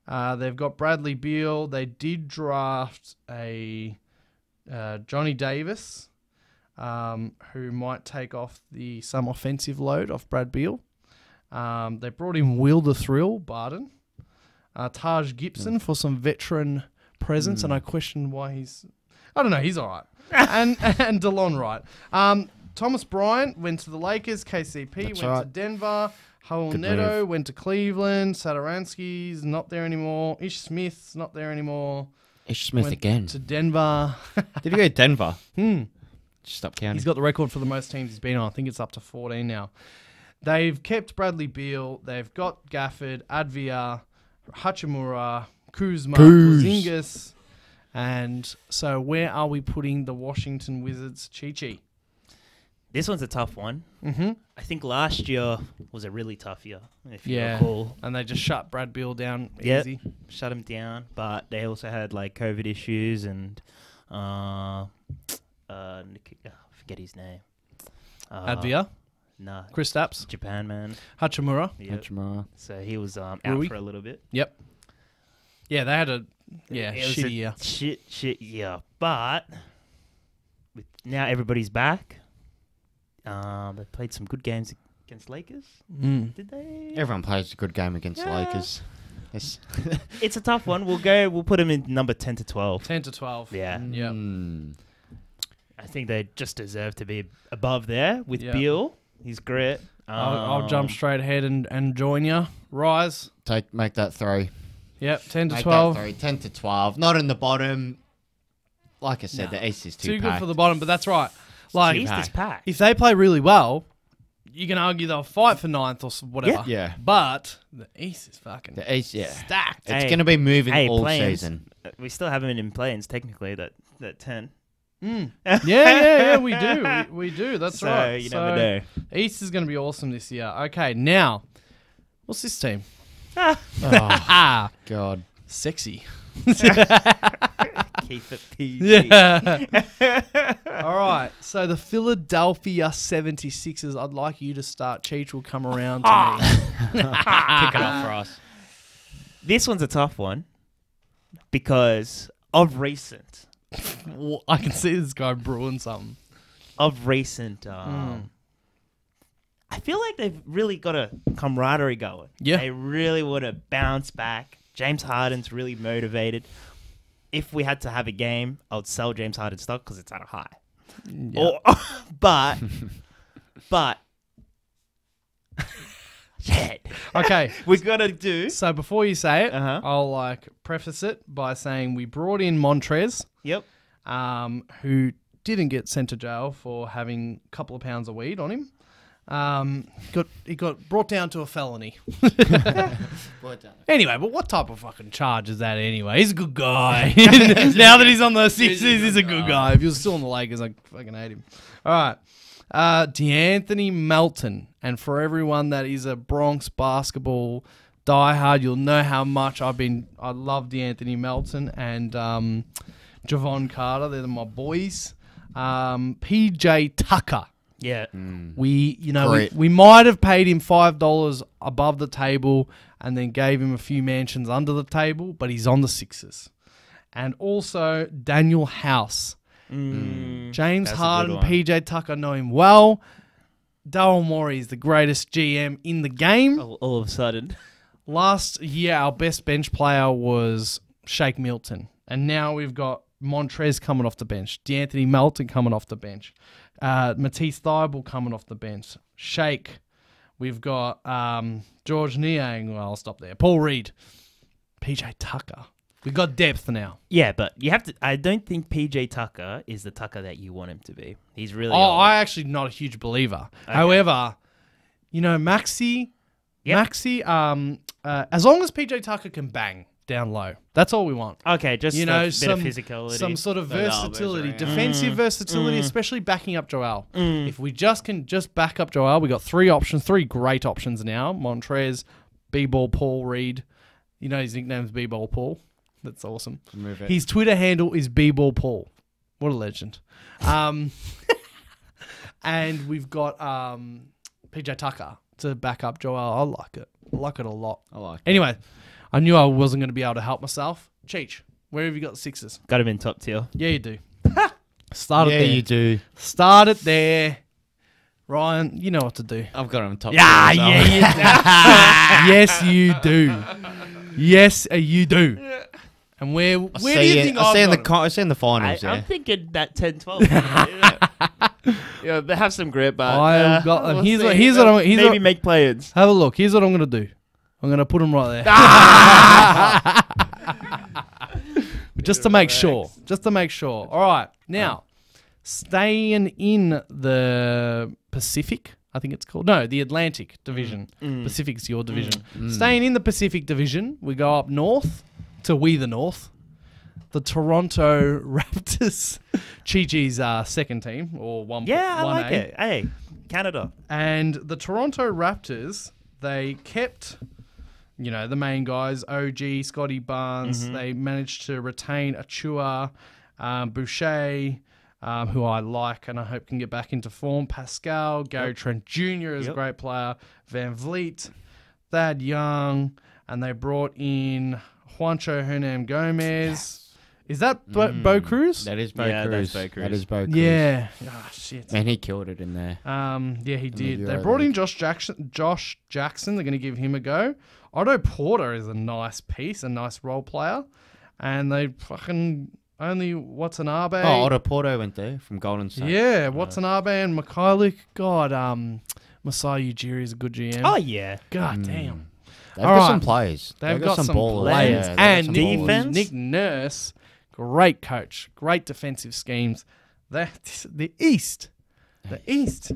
They've got Bradley Beal. They did draft a Johnny Davis, who might take off some offensive load off Brad Beal. They brought in Will the Thrill Barden, Taj Gibson for some veteran presence, and I question why I don't know, he's all right. and DeLon Wright. Thomas Bryant went to the Lakers. KCP went to right. Denver. Howell Good Neto move. went to Cleveland. Saturansky's not there anymore. Ish Smith's not there anymore. Ish Smith Went again. to Denver. Did he go to Denver? Stop counting. He's got the record for the most teams he's been on. I think it's up to 14 now. They've kept Bradley Beal. They've got Gafford, Advia, Hachimura, Kuzma, Porzingis. And so where are we putting the Washington Wizards? Chi-Chi. this one's a tough one. Mm-hmm. I think last year was a really tough year, if you Yeah. recall. And they just shut Brad Beal down Yep. easy. Shut him down, but they also had like COVID issues and I forget his name. Advia? Nah, Chris Stapps, Japan, man. Hachimura. Yep. Hachimura. So he was out Rui. for a little bit. Yep. Yeah, they had a It was shitty a year. Shit year. But now everybody's back. They played some good games against Lakers. Mm. Did they? Everyone plays a good game against Yeah. Lakers. Yes. It's a tough one. We'll put them in number 10 to 12. 10 to 12. Yeah. Yep. Mm. I think they just deserve to be above there with Yeah. Beal. He's great. I'll jump straight ahead and join you. Rise. Make that 3. Yep, 10 to Make 12. that 3. 10 to 12. Not in the bottom. Like I said, the East is Too too good packed. for the bottom, but that's right. Like, East is packed. if they play really well, you can argue they'll fight for ninth or whatever. Yeah. But the East is fucking The East, yeah. stacked. It's Hey. going to be moving all play-ins. season. We still have them in play-ins, technically, that 10. Yeah, we do. We do. That's so right. you never know. East is going to be awesome this year. Okay, now, what's this team? Oh, Ah, God. sexy. Keep it PG. Yeah. All right. So the Philadelphia 76ers, I'd like you to start. Cheech will come around to me. Kick it off for us. This one's a tough one because of recent. Well, I can see this guy brewing something. Of recent, I feel like they've really got a camaraderie going. Yeah. They really want to bounce back. James Harden's really motivated. If we had to have a game, I would sell James Harden stock because it's at a high. Yeah. But shit. Okay. We gotta do. So before you say it, Uh-huh. I'll preface it by saying we brought in Montrez, Yep. who didn't get sent to jail for having a couple of pounds of weed on him. He got brought down to a felony. Anyway, but what type of fucking charge is that anyway? He's a good guy. Now that he's on the Sixers, he's a good guy. If he was still on the Lakers, I fucking hate him. All right. DeAnthony Melton. And for everyone that is a Bronx basketball diehard, you'll know how much I love DeAnthony Melton and Javon Carter. They're my boys. PJ Tucker. Yeah. We might have paid him $5 above the table and then gave him a few mansions under the table, but he's on the Sixers. And also Daniel House. James That's a Harden, good one. PJ Tucker know him well. Daryl Morey is the greatest GM in the game. All of a sudden. Last year, our best bench player was Shake Milton. And now we've got Montrez coming off the bench. DeAnthony Melton coming off the bench. Matisse Thybulle coming off the bench. Shake. We've got George Niang. Well, I'll stop there. Paul Reed. PJ Tucker. We've got depth now. Yeah, but you have to. I don't think PJ Tucker is the Tucker that you want him to be. He's really. Oh, old. I actually not a huge believer. However, Maxi, Yep. as long as PJ Tucker can bang down low, that's all we want. Okay, just You a know, bit some of physicality. some sort of elbows versatility, around. defensive versatility, especially backing up Joel. If we can just back up Joel, we got three great options now: Montrez, B-Ball, Paul Reed. You know his nickname's B-Ball Paul. That's awesome. Move it. His Twitter handle is B-Ball Paul. What a legend. And we've got PJ Tucker to back up Joel. I like it. I like it a lot. I like it. Anyway, I knew I wasn't going to be able to help myself. Cheech, where have you got the Sixers? Got him in top tier. Yeah, you do. Start it Yeah, there. you do. Start it there. Ryan, you know what to do. I've got him top. Yeah, tier as yeah, well. you Yes, you do. Yes, you do. And where do you think I see I've in got I see in the finals. I'm Yeah. thinking that 10-12. Yeah, they have some grit, but I've got them. we'll Here's see. what- here's what I'm- here's maybe what- make play-ins. Have a look. Here's what I'm going to do. I'm going to put them right there. Just to make sure. Just to make sure. All right. Now, staying in the Pacific, I think it's called. No, the Atlantic Division. Pacific's your division. Staying in the Pacific Division, we go up north to the North. The Toronto Raptors. Chi-Chi's second team, or one. Yeah, I 1A. like it. Hey, Canada. And the Toronto Raptors, they kept, the main guys, OG, Scotty Barnes. They managed to retain Achua, Boucher, who I like and I hope can get back into form. Pascal, Gary Trent Jr. is a Yep. great player. Van Vliet, Thad Young, and they brought in Juancho Hernan Gomez. Is that Bo Cruz? That is Bo Yeah, Cruz. that's Bo Cruz. That is Bo Cruz. Yeah. Ah, shit. Man, he killed it in there. Yeah, he did. Euro They brought in League. Josh Jackson. They're going to give him a go. Otto Porter is a nice piece, a nice role player. And they fucking only Watanabe. Oh, Otto Porto went there from Golden State. Yeah, Watanabe and Mikhailiuk. God, Masai Ujiri is a good GM. Oh yeah. God damn. They've All got right. some players. They've got some ballers. players. Yeah, they've got And some Nick, ballers. Defense. Nick Nurse, great coach, great defensive schemes. The East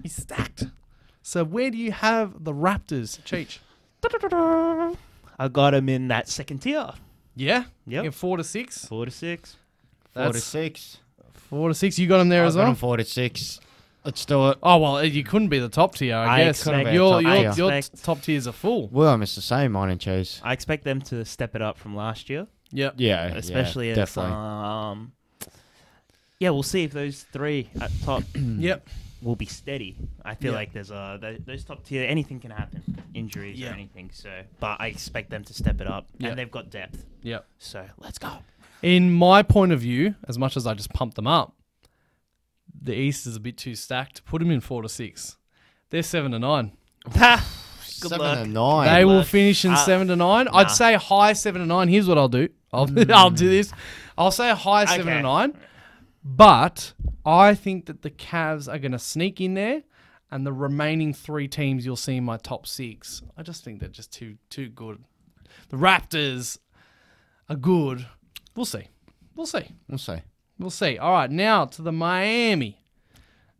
is stacked. So where do you have the Raptors, Cheech? I got him in that second tier. Yeah? Yep. In 4 to 6? 4 to 6. 4 to That's 6. 4 to 6. You got them there I've as got well? them 4 to 6. Let's do it. Oh, well, you couldn't be the top tier, I I guess. expect- Your top tier. top tiers are full. We're almost the same, mine and Cheese. I expect them to step it up from last year, Yep. Yeah, especially as definitely. yeah, we'll see if those three at top Yep. will be steady. I feel Yeah. like there's those top tier, anything can happen, injuries Yeah. or anything. So, but I expect them to step it up, Yeah. and they've got depth. Yep. So let's go. In my point of view, as much as I just pumped them up, the East is a bit too stacked. Put them in 4 to 6. They're 7 to 9. Good 7 luck. and 9. They will luck. finish in 7 to 9. I'd say high 7 to 9. Here's what I'll do. I'll do this. I'll say a high 7 to Okay. 9. But I think that the Cavs are going to sneak in there, and the remaining 3 teams you'll see in my top 6. I just think they're just too good. The Raptors are good. We'll see. We'll see. We'll see. All right, now to the Miami.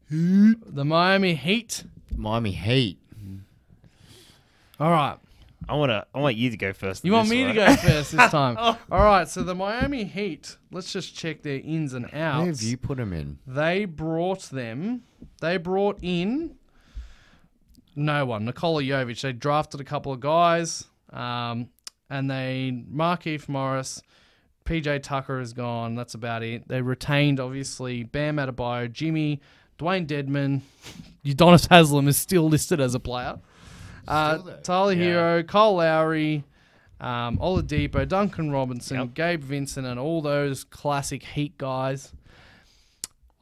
The Miami Heat. Miami Heat. All right. I want you to go first. You on want this me to one. go first this time? All right, so the Miami Heat, let's just check their ins and Where outs. have you put them in? They brought in no one. Nikola Jovic. They drafted a couple of guys, and Markieff Morris, PJ Tucker is gone. That's about it. They retained, obviously, Bam Adebayo, Jimmy, Dwayne Dedman. Udonis Haslem is still listed as a player. there. Tyler Hero, Cole Lowry, Oladipo, Duncan Robinson, Gabe Vincent, and all those classic Heat guys.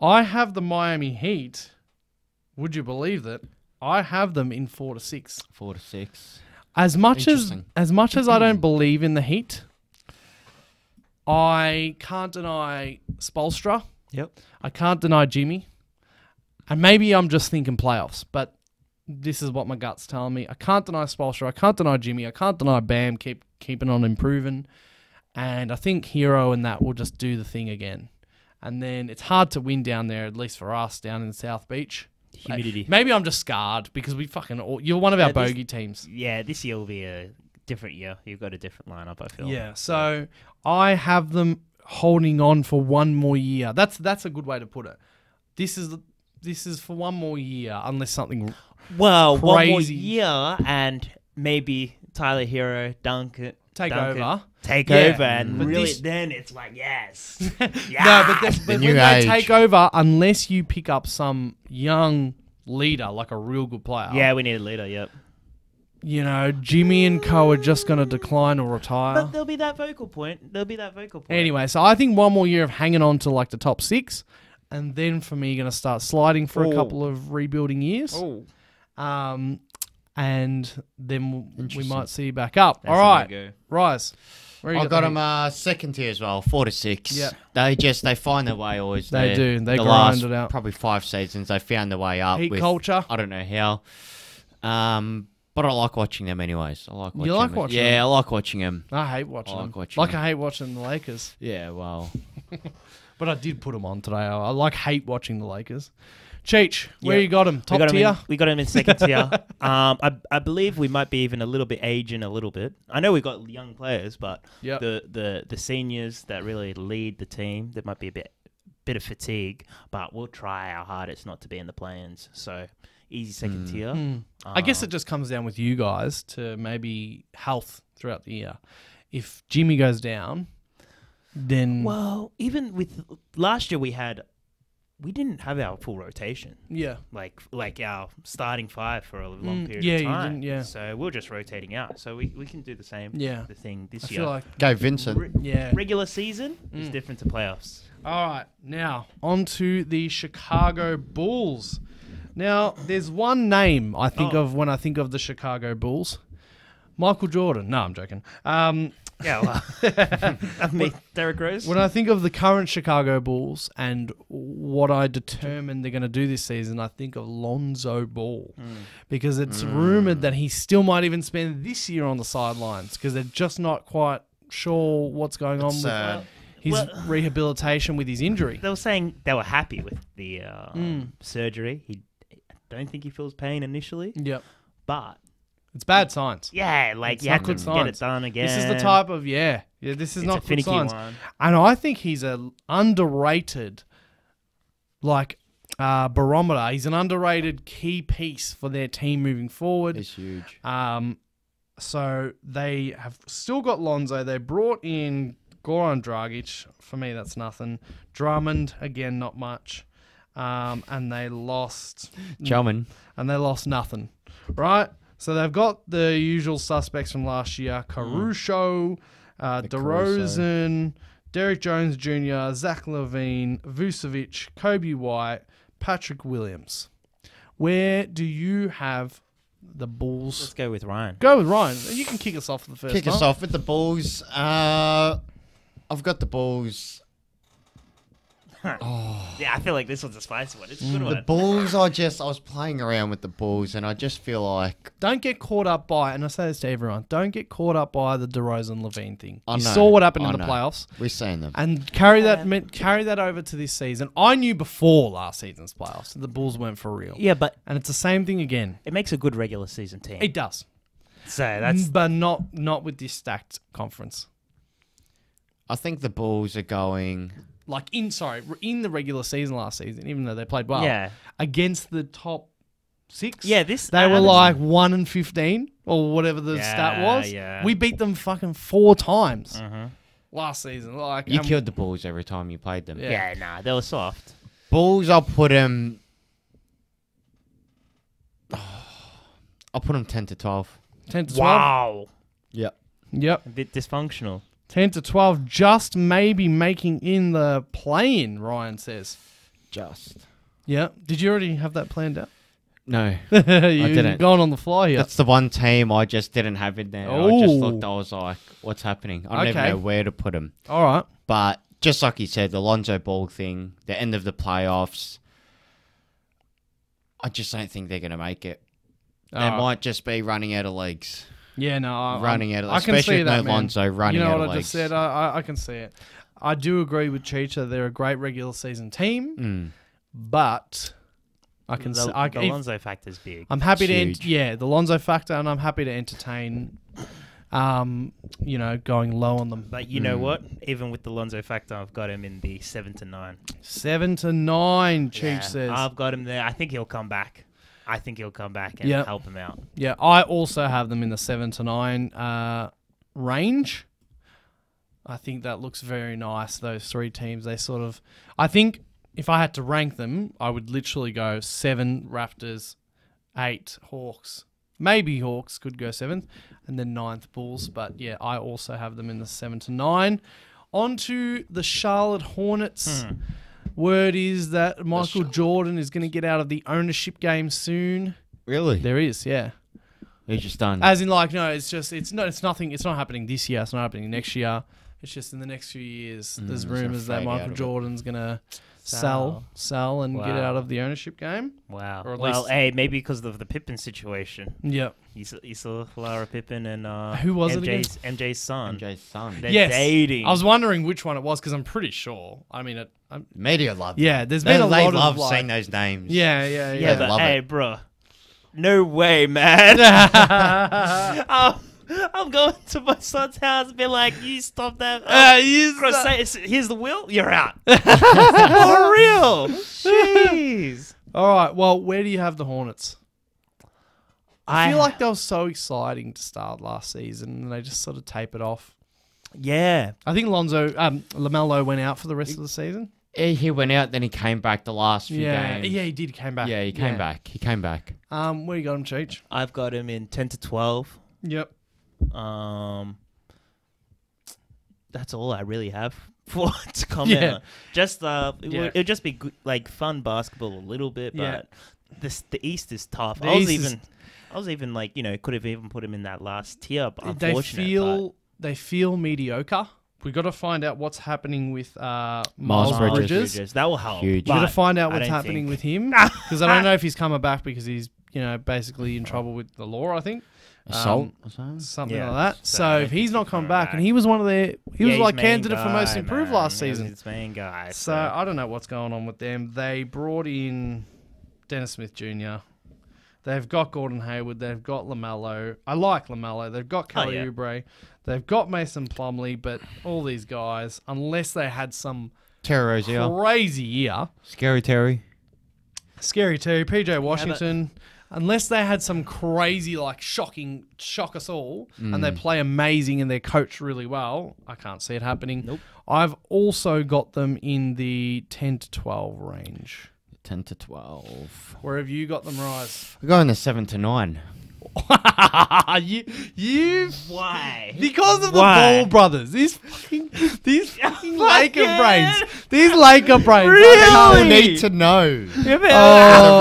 I have the Miami Heat. Would you believe that? I have them in 4 to 6. 4 to 6. As much Interesting. as I don't believe in the Heat, I can't deny Spoelstra. Yep. I can't deny Jimmy. And maybe I'm just thinking playoffs, but this is what my gut's telling me. I can't deny Spoelstra. I can't deny Jimmy. I can't deny Bam keeping on improving. And I think Hero and that will just do the thing again. And then it's hard to win down there, at least for us down in South Beach. Humidity. Maybe I'm just scarred because you're one of our Yeah, this- bogey teams. Yeah, this year will be a different year. You've got a different lineup, I feel. Yeah, so I have them holding on for one more year. That's a good way to put it. This is for one more year, unless something. Well, one more Crazy. year and maybe Tyler Hero, Duncan Take Duncan over. take Yeah, over, and but really this- then it's like yes, No, yeah. but new when they age. take over, unless you pick up some young leader, like a real good player. Yeah, we need a leader. Yep. Jimmy and Co are just going to decline or retire. But there'll be that vocal point. Anyway, so I think one more year of hanging on to like the top 6, and then for me, going to start sliding for a Oh. couple of rebuilding years. Oh, And then we Interesting. might see you back up. That's All the way right, to go. Rise. Where you I got the them second tier as well, 4 to 6. Yeah. They find their way always. They there. do. They the grind last it out. Probably 5 seasons, they found their way up. Heat with, culture. I don't know how. But I like watching them anyways. I like watching You like them. watching Yeah, them? I like watching them. I hate watching I like them. watching Like them. I hate watching the Lakers. Yeah, well. But I did put them on today. I hate watching the Lakers. Cheech, where Yeah. you got them? We Top got him tier? we got him in second tier. I believe we might be even a little bit aging a little bit. I know we've got young players, but Yep. the seniors that really lead the team, there might be a bit of fatigue, but we'll try our hardest not to be in the play-ins. So easy second tier. I guess it just comes down with you guys to maybe health throughout the year. If Jimmy goes down, then Well, even with last year, we had we didn't have our full rotation. Yeah. Like our starting five for a long period yeah, of you time. didn't, yeah. So we're just rotating out. So we can do the same Yeah. the thing this I year. feel like, Go Vincent. yeah. Regular season is different to playoffs. All right, now on to the Chicago Bulls. Now, there's one name I think of when I think of the Chicago Bulls. Michael Jordan. No, I'm joking. Yeah, well, I mean, Derrick Rose. When I think of the current Chicago Bulls and what I determine they're going to do this season, I think of Lonzo Ball. Because it's rumored that he still might even spend this year on the sidelines because they're just not quite sure what's going on with his rehabilitation with his injury. They were saying they were happy with the surgery. I don't think he feels pain initially, Yep. but It's bad signs. yeah, like It's you not have good to signs. get it done again. This is the type of, this is It's not a good finicky signs. one. And I think he's a underrated, barometer. He's an underrated key piece for their team moving forward. It's huge. So they have still got Lonzo. They brought in Goran Dragic. For me, that's nothing. Drummond, again, not much. And they lost Chumming. and they lost nothing, right? So they've got the usual suspects from last year: Caruso, DeRozan, Derek Jones Jr., Zach LaVine, Vucevic, Kobe White, Patrick Williams. Where do you have the Bulls? Let's go with Ryan. Go with Ryan. You can kick us off for the first Kick us off with the Bulls. I've got the Bulls. Yeah, I feel like this one's a spicy one. It's a good The one. Bulls, I was playing around with the Bulls, and I just feel like Don't get caught up by, and I say this to everyone, don't get caught up by the DeRozan LaVine thing. I You know, saw what happened I in the know. playoffs. we're seeing them. And carry that over to this season. I knew before last season's playoffs that the Bulls weren't for real. Yeah, but And it's the same thing again. it makes a good regular season team. It does. So that's But not with this stacked conference. I think the Bulls are going. Like in the regular season last season, even though they played well. Yeah. Against the top 6. Yeah, this They were like 1-15 or whatever the stat was. Yeah. We beat them fucking 4 times Mhm. last season. Like You killed the Bulls every time you played them. Yeah. Yeah, nah, they were soft. Bulls, I'll put them. I'll put them 10 to 12. 10 to 12. Wow. Yep. Yep. A bit dysfunctional. 10 to 12, just maybe making in the play-in, Ryan says. Just. Yeah. Did you already have that planned out? No. You're didn't. going on the fly here. That's the one team I just didn't have in there. I just Ooh. looked, I was like, what's happening? I don't even Okay. know where to put them. All right. But just like you said, the Lonzo Ball thing, the end of the playoffs, I just don't think they're going to make it. They All right. might just be running out of legs. Yeah, no. Running out of I can especially see with that, no man. Lonzo running You know out what of I legs. just said? I can see it. I do agree with Cheetah. They're a great regular season team, Mm. but I can The see. Lonzo factor's big. I'm happy Huge. to the Lonzo factor, and I'm happy to entertain. Going low on them. But you know what? Even with the Lonzo factor, I've got him in the 7 to 9. 7 to 9, Cheech Yeah, says. I've got him there. I think he'll come back. And Yep. help him out. Yeah, I also have them in the 7 to 9 range. I think that looks very nice, those 3 teams. I think if I had to rank them, I would literally go 7 Raptors, 8 Hawks. Maybe Hawks could go 7th, and then 9th Bulls. But yeah, I also have them in the 7 to 9. On to the Charlotte Hornets. Word is that Michael Jordan is going to get out of the ownership game soon. Really? There is, yeah. He's just done. As in, like, no, it's nothing. It's not happening this year. It's not happening next year. It's just in the next few years. There's gonna rumors that fade out Michael of it. Jordan's gonna Sell. sell, and get Wow. out of the ownership game. Wow. Or at Well, least- hey, maybe because of the Pippen situation. Yep. You saw Lara Pippen and Who was it MJ's son. MJ's son. They're Yes. dating. I was wondering which one it was because I'm pretty sure. I mean, Media love yeah. There's been a they lot love of like, saying those names. yeah. yeah, They but love hey, it. bro. No way, man. I'm going to my son's house and be like, you stop that. Here's the will. You're out. For real. Jeez. All right. Well, where do you have the Hornets? I feel like they were so exciting to start last season, and they just sort of tape it off. Yeah. I think LaMelo went out for the rest of the season. He went out, then he came back the last few games. Yeah, he did. Came back. Yeah, he came back. He came back. Where you got him, Cheech? I've got him in 10 to 12. Yep. That's all I really have for to comment Yeah. on. Just Yeah. it'd just be good, like fun basketball a little bit, Yeah. but the East is tough. The I was East even like, could have even put him in that last tier, but They unfortunate. they feel mediocre. We got to find out what's happening with Miles Miles Bridges. Bridges. That will help. Huge. We got to but find out I what's don't happening think- with him because I don't know if he's coming back because he's basically in trouble with the law. I think Assault or something? something Yeah, like that. so So I if think he's not he's coming coming back, back. and he was one of their, he was he's like main candidate for most guy, improved man. last He was season. his main guy. So I don't know what's going on with them. They brought in Dennis Smith Jr. They've got Gordon Hayward. They've got LaMelo. I like LaMelo. They've got Kelly yeah. Oubre. They've got Mason Plumlee. But all these guys, unless they had some Terry Rozier. crazy year, Scary Terry. Scary Terry, PJ Washington, unless they had some crazy, like shocking, shock us all, and they play amazing and they're coached really well, I can't see it happening. Nope. I've also got them in the 10 to 12 range. 10 to 12. Where have you got them, Rise? We're going to 7 to 9. you Why? because of the Why? Ball brothers. These fucking Laker brains. These Laker brains. You need to know. Oh, The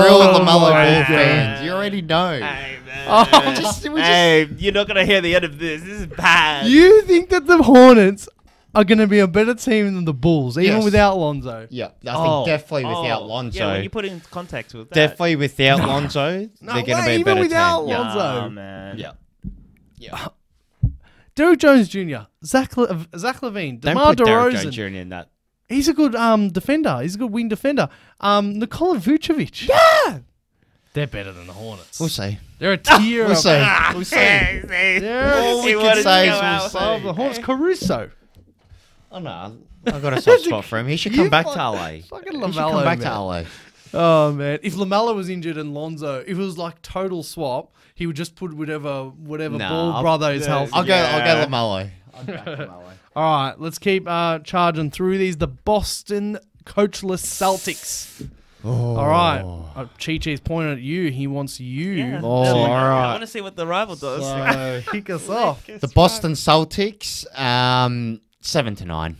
real LaMelo Ball my fans. You already know. Hey, man. Oh, Hey, you're not gonna hear the end of this. This is bad. You think that the Hornets are going to be a better team than the Bulls, even Yes. without Lonzo? Yeah, I think definitely without Oh, Lonzo. Yeah, when you put it in context with that. Definitely without Lonzo, No they're going to way, be a even better without team. Lonzo. Nah, man. Yeah. Derrick Jones Jr., Zach Levine, Don't DeMar put Derrick Jones DeRozan. Jr. in that. He's a good defender. He's a good wing defender. Nikola Vucevic. Yeah. They're better than the Hornets. We'll see. They're a tier We'll of, see. We'll see. they're All a we tier can say is we'll of see. the Hornets. Caruso. Oh, no. I've got a soft spot for him. He should come back to LA. Fucking He should LaMelo, come back man. to LA. Oh, man. If LaMelo was injured and Lonzo, if it was like total swap, he would just put whatever Nah, Ball I'll- brother is healthy. I'll go LaMelo. I'll back LaMelo. All right, let's keep charging through these. The Boston coachless Celtics. All right, Chi-Chi's pointing at you. He wants you. Yeah. Oh, all right. I want to see what the rival does. So kick us off. The Boston Celtics, 7 to 9.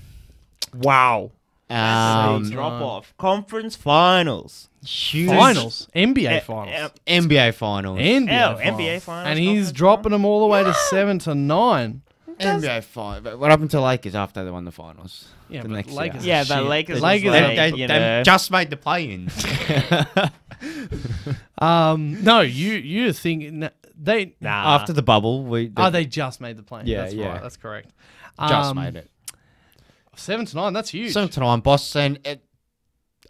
Wow. Um, Drop off. Conference finals. huge Finals, NBA finals, NBA finals. NBA Hell, finals. NBA finals, and he's conference dropping them all the way to 7 to 9. NBA finals. But what happened to Lakers after they won the finals? Yeah, The but next Lakers. year. Yeah, are but shit. Lakers was Lakers. like- are- They just made the play-ins. no, you think they? Nah. After the bubble, They just made the plane. Yeah, that's yeah. right. That's correct. just made it. 7 to 9. That's huge. 7 to 9. Boston.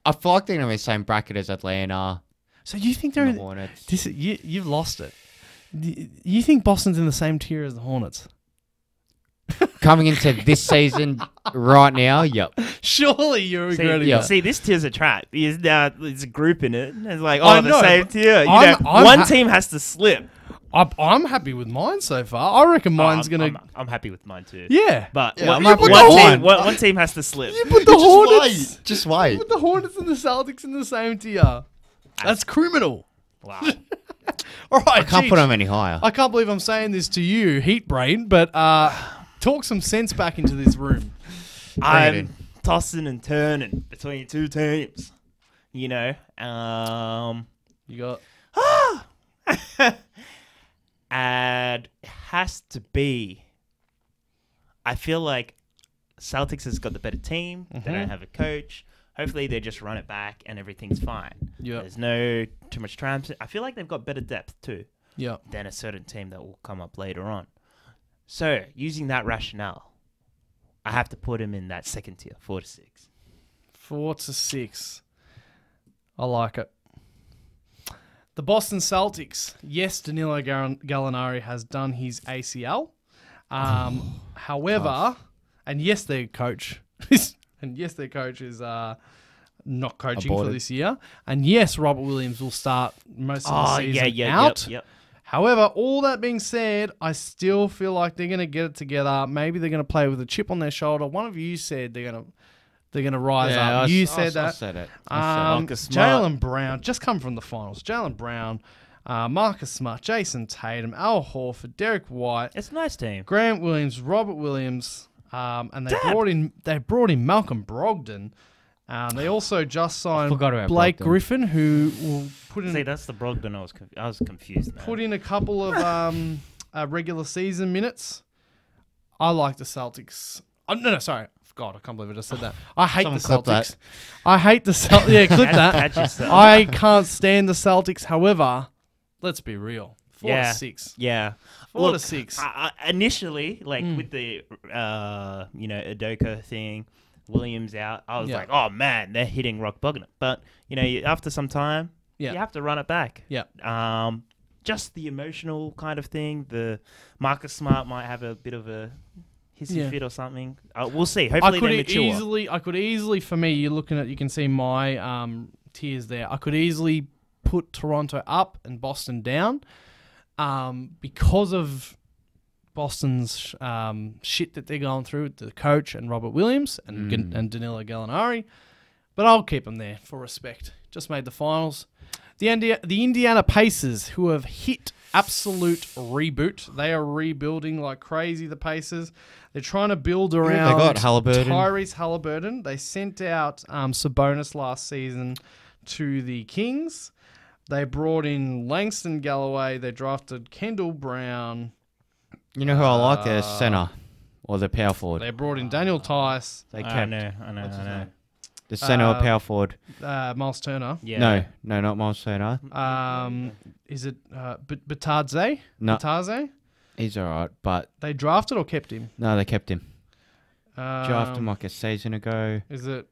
I feel like they're in the same bracket as Atlanta. So you think and they're the Hornets. you've lost it. You think Boston's in the same tier as the Hornets? Coming into this season right now, yep. Surely you're regretting yeah. that. See, this tier's a trap. There's a group in it. It's like, I the know, same but tier. I'm One team has to slip. I'm happy with mine so far. I reckon mine's I'm, gonna. I'm happy with mine too. Yeah. But Yeah, one, I'm happy one with team, mine. one team has to slip. You put the Hornets. Just You wait. put the Hornets and the Celtics in the same tier. That's criminal. Wow. All right. I can't put them any higher. I can't believe I'm saying this to you, Heat Brain, but talk some sense back into this room. in. I'm tossing and turning between two teams. You know, You got and it has to be. I feel like Celtics has got the better team. They don't have a coach. Hopefully, they just run it back and everything's fine. Yep. There's no too much transit. I feel like they've got better depth too than a certain team that will come up later on. So, using that rationale, I have to put him in that second tier, 4 to 6. 4 to 6. I like it. The Boston Celtics. Yes, Danilo Gallinari has done his ACL. However, and yes, their coach is not coaching for Aborted. this year. And yes, Robert Williams will start most of the season yeah, out. Yep. However, all that being said, I still feel like they're going to get it together. Maybe they're going to play with a chip on their shoulder. One of you said they're going to they're going to rise up. You said that. I said it. Marcus Smart. Jalen Brown, just come from the finals. Jalen Brown, Marcus Smart, Jason Tatum, Al Horford, Derek White, It's a nice team. Grant Williams, Robert Williams, and they brought in Malcolm Brogdon. They also just signed forgot about Blake Brogdon. Griffin, who will put in See, that's the Brogdon I was confused. Man. put in a couple of regular season minutes. I like the Celtics. No, sorry. God, I can't believe I just said that. I hate the Someone clip Celtics. that. I hate the Celtics. Yeah, clip that. Catch yourself. I can't stand the Celtics. However, let's be real. 4 to 6. Yeah. 4 to 6. Initially, like with the Udoka thing, Williams out, I was Yeah. like, oh man, they're hitting rock bottom. But after some time, Yeah. you have to run it back. Yeah. Just the emotional kind of thing. The Marcus Smart might have a bit of a hissy fit or something. We'll see. Hopefully they mature. I could easily, for me, you can see my tiers there. I could easily put Toronto up and Boston down, because of Boston's shit that they're going through with the coach and Robert Williams and Danilo Gallinari. But I'll keep them there for respect. Just made the finals. The Indiana Pacers, who have hit absolute reboot. They are rebuilding like crazy, the Pacers. They're trying to build around got Halliburton. Tyrese Halliburton. They sent out Sabonis last season to the Kings. They brought in Langston Galloway. They drafted Kendall Brown. You know who I like? Their center or the power forward. They brought in Daniel Tice, They I kept know. the center or power forward. Miles Turner. Yeah. No, not Miles Turner. Is it Batadze? No. Batadze? He's all right, but They drafted or kept him? no, they kept him. Drafted him Um, like a season ago. Is it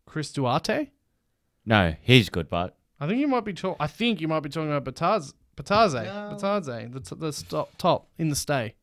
Chris Duarte? No, he's good, but I think you might be talking about Batadze. Batadze, the top in the stay.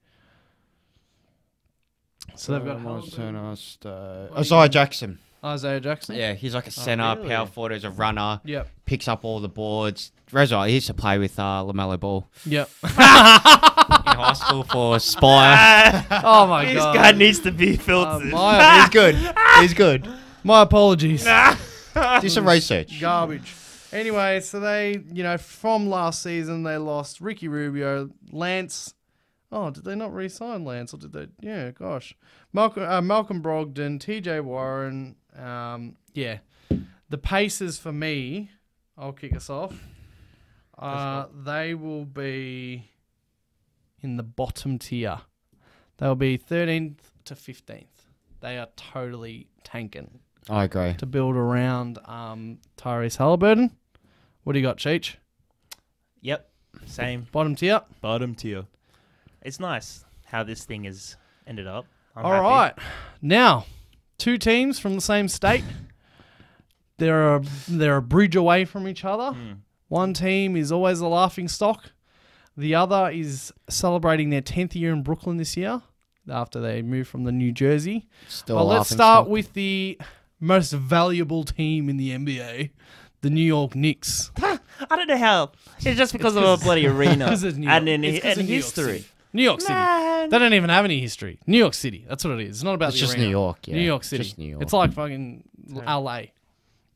So they've got Miles Halliburton, Turner. Isaiah Jackson. Isaiah Jackson. Yeah, he's like a center, really? power forward, as a runner. Yep. Picks up all the boards. Reza, he used to play with LaMelo Ball Yep. in high school for Spire. Oh my This god. guy needs to be filtered. He's good. He's good. My apologies. Do some research. Garbage. Anyway, so they, from last season, they lost Ricky Rubio, Lance. Oh, did they not re-sign Lance, or did they? Yeah, gosh. Malcolm Brogdon, TJ Warren. The Pacers for me, I'll kick us off. They will be in the bottom tier. They'll be 13th to 15th. They are totally tanking I agree. to build around Tyrese Halliburton. What do you got, Cheech? Yep. Same. Bottom tier. Bottom tier. It's nice how this thing has ended up. I'm All happy. right. Now, 2 teams from the same state. They're a bridge away from each other. One team is always a laughing stock. The other is celebrating their 10th year in Brooklyn this year after they moved from the New Jersey. Still Well, let's laughing start stock. with the most valuable team in the NBA, the New York Knicks. I don't know how. It's just because of a bloody arena 'Cause it's New and York. in It's 'cause of New York history. City. New York City. Man. They don't even have any history. New York City. That's what it is. It's not about It's the just arena. New York, yeah. New York City. Just New York. It's like fucking LA.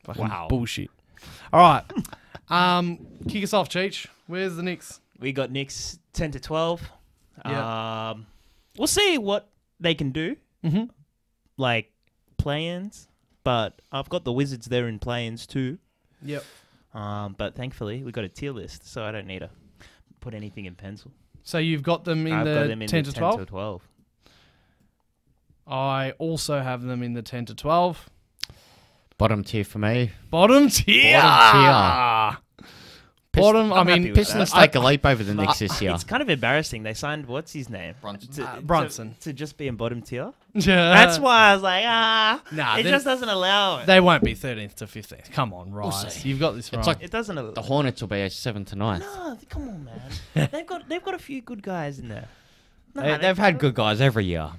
Fucking Wow. bullshit. All right. Kick us off, Cheech. Where's the Knicks? We got Knicks 10 to 12. Yeah. We'll see what they can do, Mm-hmm. like play-ins. But I've got the Wizards there in play-ins too. Yep. But thankfully, we got a tier list, so I don't need to put anything in pencil. So you've got them in I've the got them in 10 the to 10 12? to 12. I also have them in the 10 to 12. Bottom tier for me. Bottom tier. Bottom Bottom, I I'm happy mean, with Pistons that. take a leap over the Knicks this year. It's kind of embarrassing. They signed, what's his name? Brunson. To just be in bottom tier. Yeah. That's why I was like, Nah, it then- just doesn't allow it. They won't be 13th to 15th. Come on, Rice. see. You've got this right. like It doesn't allow The Hornets will be a 7 to 9. No, come on, man. they've got a few good guys in there. No, They've had good guys every year.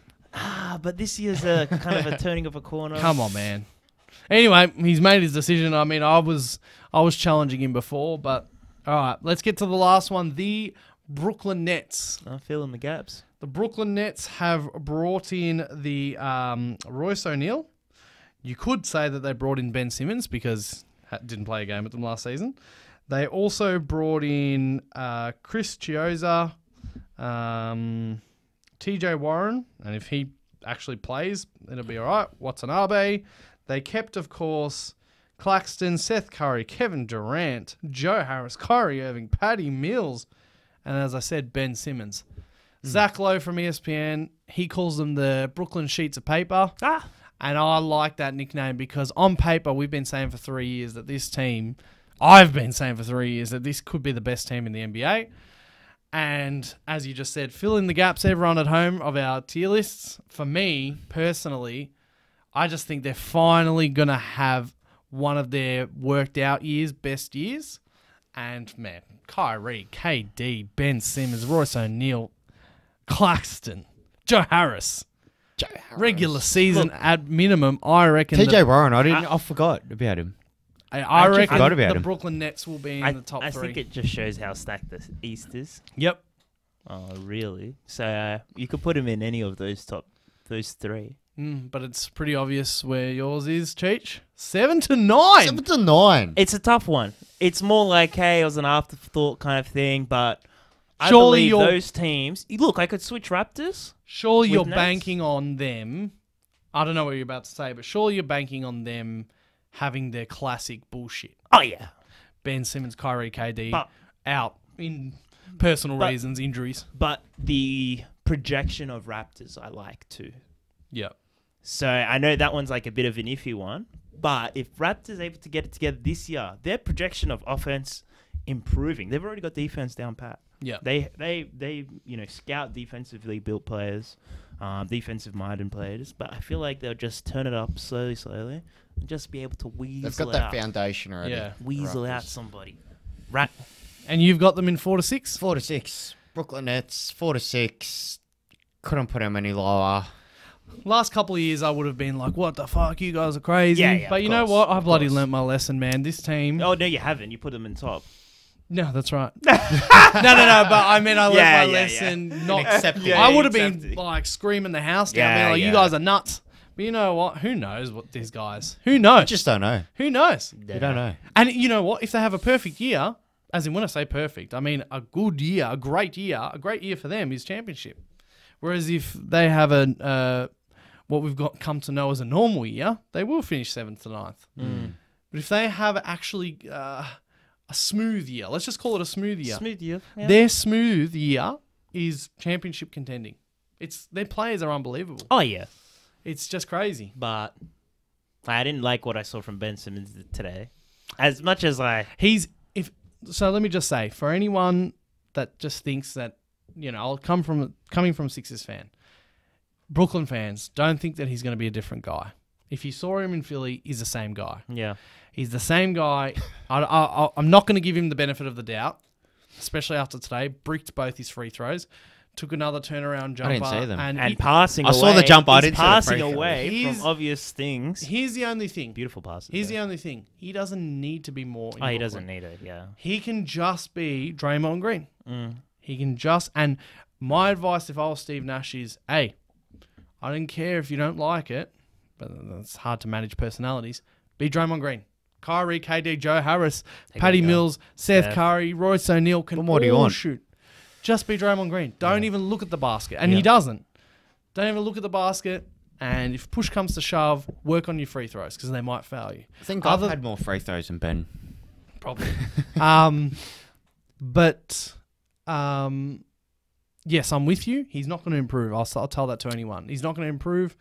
but this year's a kind of a turning of a corner. Come on, man. Anyway, he's made his decision. I mean, I was challenging him before, but all right, let's get to the last one. The Brooklyn Nets. I'm feeling the gaps. The Brooklyn Nets have brought in the Royce O'Neal. You could say that they brought in Ben Simmons because didn't play a game with them last season. They also brought in Chris Chiozza, TJ Warren, and if he actually plays, it'll be all right. Watanabe. They kept, of course, Claxton, Seth Curry, Kevin Durant, Joe Harris, Kyrie Irving, Patty Mills, and as I said, Ben Simmons. Zach Lowe from ESPN, he calls them the Brooklyn Sheets of Paper. And I like that nickname because on paper, we've been saying for 3 years that this team, I've been saying for 3 years that this could be the best team in the NBA. And as you just said, fill in the gaps, everyone at home, of our tier lists. For me, personally, I just think they're finally going to have one of their worked out years, best years. And, man, Kyrie, KD, Ben Simmons, Royce O'Neal, Claxton, Joe Harris. Regular season at minimum, I reckon. TJ Warren, I forgot about him. I reckon forgot about the him. Brooklyn Nets will be in the top I three. think it just shows how stacked the East is. Yep. Oh, really? So you could put him in any of those three. But it's pretty obvious where yours is, Cheech. 7 to 9. 7 to 9. It's a tough one. It's more like, hey, it was an afterthought kind of thing, but I Surely believe you're- those teams... Look, I could switch Raptors. Surely With you're Nets? banking on them. I don't know what you're about to say, but surely you're banking on them having their classic bullshit. Oh, yeah. Ben Simmons, Kyrie, KD But- out in personal reasons, injuries. But the projection of Raptors I like too. Yep. So I know that one's like a bit of an iffy one, but if Raptors able to get it together this year, their projection of offense improving. They've already got defense down pat. Yeah. They scout defensively built players, defensive minded players, but I feel like they'll just turn it up slowly, and just be able to weasel They've got that out, foundation already. Yeah. weasel Raptors. out somebody. And you've got them in 4 to 6? 4 to 6. Brooklyn Nets, 4 to 6. Couldn't put them any lower. Last couple of years, I would have been like, what the fuck? You guys are crazy. Yeah, but of you know course, what? I of bloody course. learnt my lesson, man. This team... Oh no, you haven't. You put them in top. No, that's right. no, but I mean, I learned Yeah, my yeah, lesson. Not Unacceptable. I would have been accepted. like screaming the house down, Yeah, being like, yeah. "You guys are nuts." But you know what? Who knows what these guys? Who knows? You just don't know. Who knows? You don't know. And you know what? If they have a perfect year, as in when I say perfect, I mean a good year, a great year for them is championship. Whereas if they have a what we've got come to know as a normal year, they will finish 7th to 9th. But if they have actually a smooth year, let's just call it a smooth year. Smooth year. Yeah. Their smooth year is championship contending. Their players are unbelievable. Oh yeah, It's just crazy. but I didn't like what I saw from Ben Simmons today. As much as So let me just say, for anyone that just thinks that, I'll coming from a Sixers fan, Brooklyn fans, don't think that he's going to be a different guy. If you saw him in Philly, he's the same guy. yeah. He's the same guy. I'm not going to give him the benefit of the doubt, especially after today. Bricked both his free throws. Took another turnaround jumper. didn't see them. And passing I away. saw the jump, I he's didn't see the passing free throw. away He's- from obvious things. Here's the only thing. Beautiful passes. Here's though. the only thing. He doesn't need to be more. in Oh, he Brooklyn. doesn't need it. Yeah. He can just be Draymond Green. He can just... And my advice if I was Steve Nash is, hey, I don't care if you don't like it, but it's hard to manage personalities. Be Draymond Green. Kyrie, KD, Joe Harris, Patty Mills, Seth Curry, Royce O'Neal can What more do you all want? shoot. Just be Draymond Green. Don't even look at the basket. And he doesn't. Don't even look at the basket. And if push comes to shove, work on your free throws because they might fail you. I think I've had more free throws than Ben. Probably. Yes, I'm with you. He's not going to improve. I'll tell that to anyone. He's not going to improve.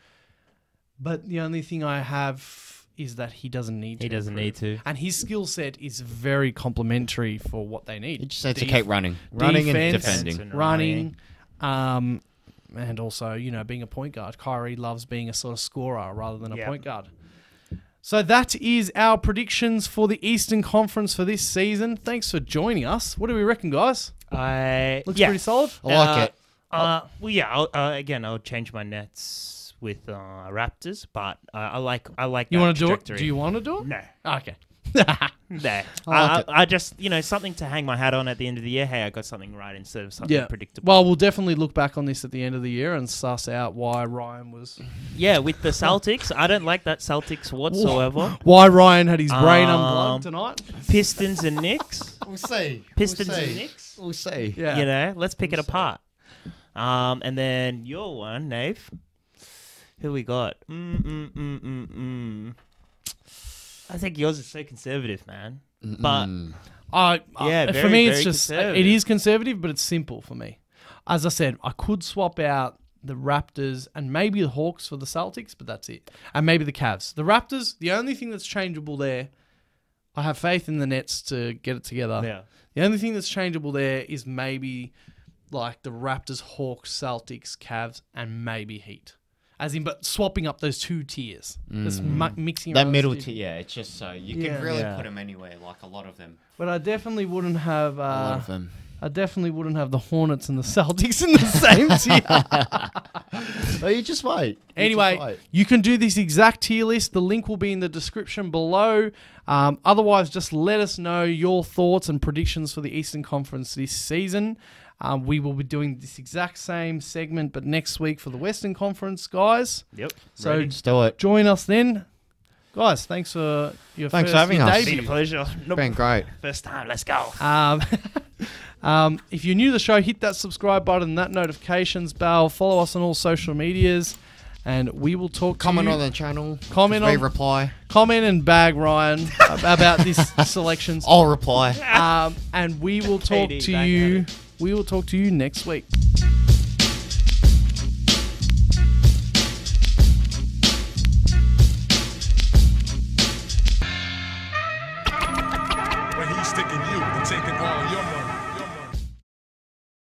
But the only thing I have is that he doesn't need to. He doesn't need improve. to. And his skill set is very complementary for what they need. You just need to keep running. Running and defense, defending. running, and also, being a point guard. Kyrie loves being a sort of scorer rather than a Yeah. point guard. So that is our predictions for the Eastern Conference for this season. Thanks for joining us. What do we reckon, guys? Looks pretty solid. I like it. Well, yeah. I'll change my Nets with Raptors, but I like. You want to do it? Do you want to do it? No. Okay. Nah. like it. I just, something to hang my hat on at the end of the year. Hey, I got something right instead of something predictable. Well, we'll definitely look back on this at the end of the year and suss out why Ryan was... Yeah, with the Celtics, I don't like that Celtics whatsoever. Why Ryan had his brain unplugged tonight. Pistons and Knicks. We'll see. Pistons we'll see. and Knicks. We'll see. Yeah. Let's pick it apart. And then your one, Nave. Who we got? I think yours is so conservative, man. But For very, me, it's very just conservative. it is conservative, but it's simple for me. As I said, I could swap out the Raptors and maybe the Hawks for the Celtics, but that's it. And maybe the Cavs. The Raptors, the only thing that's changeable there, I have faith in the Nets to get it together. Yeah. The only thing that's changeable there is maybe like the Raptors, Hawks, Celtics, Cavs, and maybe Heat. As in, but swapping up those two tiers. Just mixing That around middle those two. tier, it's just so you Yeah. can really Yeah. put them anywhere, like a lot of them. But I definitely wouldn't have... A lot of them. I definitely wouldn't have the Hornets and the Celtics in the same tier. Oh, you just wait. Anyway, you can do this exact tier list. The link will be in the description below. Otherwise, just let us know your thoughts and predictions for the Eastern Conference this season. We will be doing this exact same segment, but next week for the Western Conference, guys. Yep. So Ready. let's do it. join us then. Guys, thanks for your Thanks first for having your us. Been a debut. pleasure. It's been great. First time. Let's go. If you're new to the show, hit that subscribe button, that notifications bell. Follow us on all social medias, and we will talk. Comment to you. on the channel. Comment we on- reply. Comment and bag Ryan about these selections. I'll reply. And we will talk KD, to back you. at it. We will talk to you next week. When he's sticking you and taking all your money.